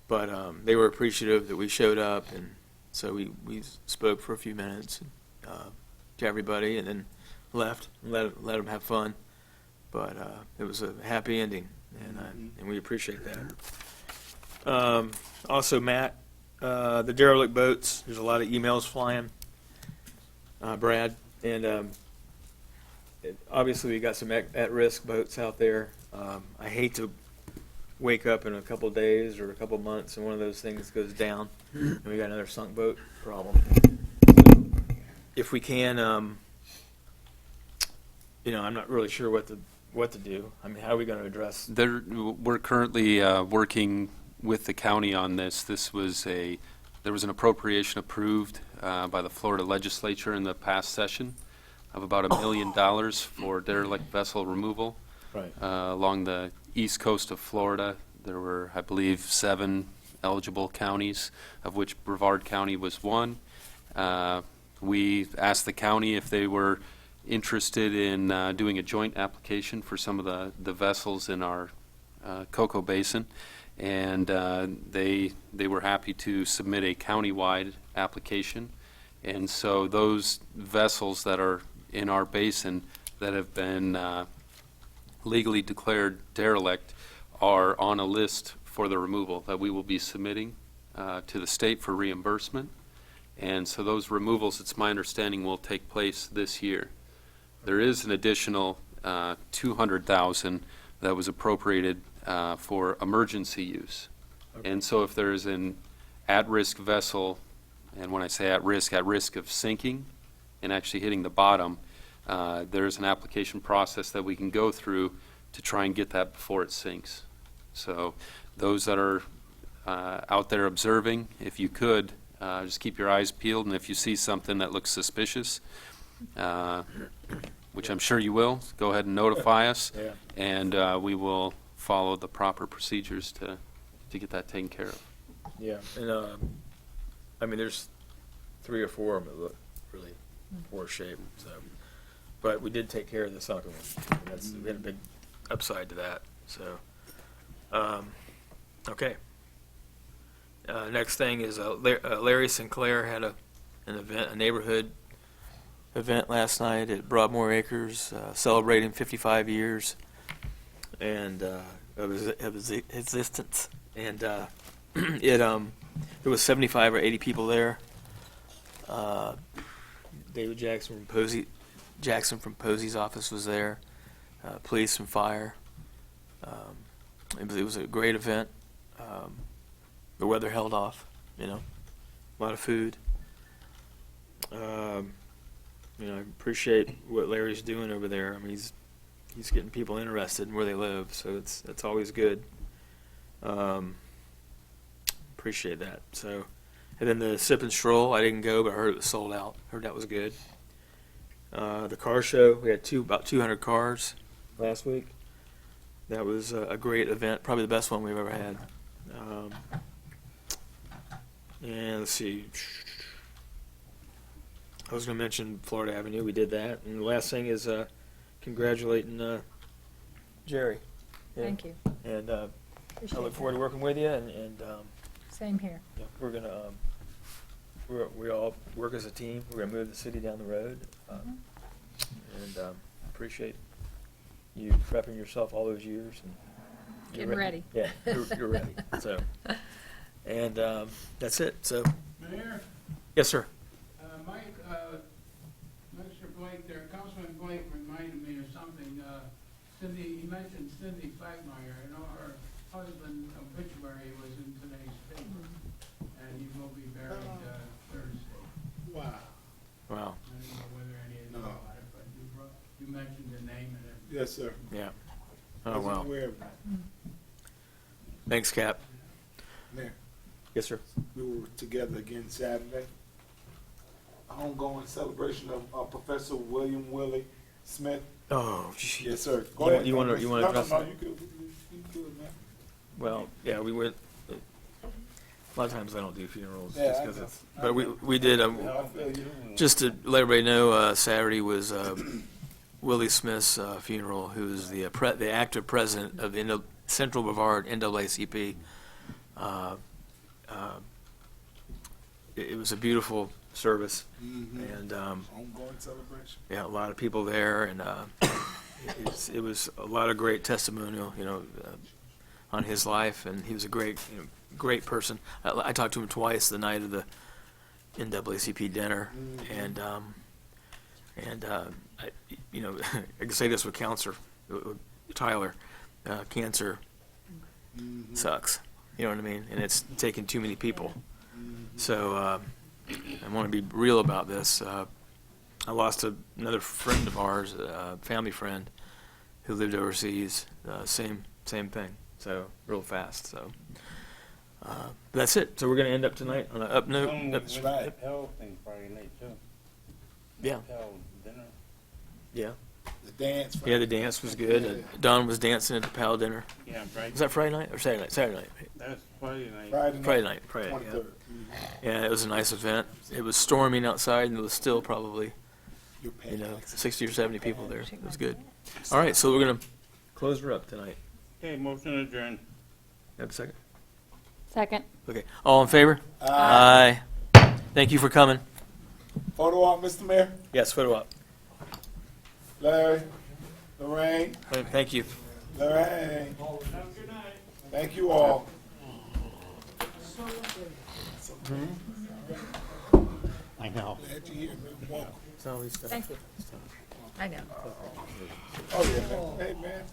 But they were appreciative that we showed up, and so we spoke for a few minutes to everybody, and then left and let them have fun. But it was a happy ending, and we appreciate that. Also, Matt, the derelict boats. There's a lot of emails flying. Brad, and obviously we got some at-risk boats out there. I hate to wake up in a couple of days or a couple of months and one of those things goes down, and we got another sunk boat problem. If we can, I'm not really sure what to do. I mean, how are we going to address? We're currently working with the county on this. There was an appropriation approved by the Florida legislature in the past session of about $1 million for derelict vessel removal. Right. Along the east coast of Florida. There were, I believe, 7 eligible counties, of which Brevard County was one. We asked the county if they were interested in doing a joint application for some of the vessels in our Cocoa Basin, and they were happy to submit a countywide application. And so those vessels that are in our basin that have been legally declared derelict are on a list for the removal that we will be submitting to the state for reimbursement. And so those removals, it's my understanding, will take place this year. There is an additional $200,000 that was appropriated for emergency use. Okay. And so if there is an at-risk vessel, and when I say at risk of sinking and actually hitting the bottom, there's an application process that we can go through to try and get that before it sinks. So those that are out there observing, if you could, just keep your eyes peeled, and if you see something that looks suspicious, which I'm sure you will, go ahead and notify us, Yeah. and we will follow the proper procedures to get that taken care of. Yeah, and there's 3 or 4 of them that look really poor shape. So, but we did take care of the sunken one. And we had a big upside to that. So, okay. Next thing is Larry Sinclair had an event, a neighborhood event last night at Broadmoor Acres, celebrating 55 years and of his existence. And there was 75 or 80 people there. David Jackson from Posey's office was there. Police and fire. It was a great event. The weather held off, a lot of food. I appreciate what Larry's doing over there. I mean, he's getting people interested in where they live, so it's always good. Appreciate that. So, and then the Sip and Stroll, I didn't go, but I heard it was sold out. Heard that was good. The car show, we had about 200 cars last week. That was a great event, probably the best one we've ever had. And let's see. I was going to mention Florida Avenue. We did that. And the last thing is congratulating Jerry. Yeah. Thank you. And I Appreciate look forward that. to working with you. And Same here. yeah, we're going to we all work as a team. We're going to move the city down the road. And appreciate you prepping yourself all those years. And you're Getting ready. Yeah, you're ready. So, and that's it. So, Mayor, yes, sir. Mr. Blake there, Councilman Blake reminded me of something. He mentioned Cindy Fagmeyer. Her husband obituary was in today's paper, and he will be buried Thursday. Wow. Wow. I don't know whether any of you know about it, but you mentioned the name and it. Yes, sir. Yeah. Oh, Wasn't wow. aware of that. Thanks, Cap. Mayor, Yes, sir. we were together again Saturday. A homegoing celebration of Professor William Willie Smith. Oh, geez. Yes, sir. Go You ahead. want to No, address no, that? you good, man. Well, yeah, we went. A lot of times I don't do funerals Yeah, just I because know. it's. But we did. Yeah, I feel you. Just to let everybody know, Saturday was Willie Smith's funeral, who is the active president of the Central Brevard NAACP. It was a beautiful service, and Homegoing celebration. yeah, a lot of people there, and it was a lot of great testimonial, on his life, and he was a great great person. I talked to him twice the night of the NAACP dinner, and I can say this with Tyler, cancer sucks. You know what I mean? And it's taking too many people. So I want to be real about this. I lost another friend of ours, a family friend, who lived overseas. Same thing. So real fast. So that's it. So we're going to end up tonight on an up note. That's right. Appel thing Friday night too. Yeah. Appel dinner. Yeah. The dance. Yeah, the dance was good. Don was dancing at the PAL dinner. Yeah, Friday. Was that Friday night or Saturday night? Saturday night. That's Friday night. Friday night. Yeah. Yeah, it was a nice event. It was storming outside, and it was still probably, 60 or 70 people there. It was good. All right, so we're gonna close her up tonight. Okay, motion adjourned. Have a second. Second. Okay. All in favor? Aye. Thank you for coming. Photo op, Mr. Mayor. Yes, photo op. Larry, Lorraine, Thank you. Lorraine. Thank you all. I know. Glad you're here, man. Welcome. It's always Thank you. I know. Oh, yeah, man. Hey, man.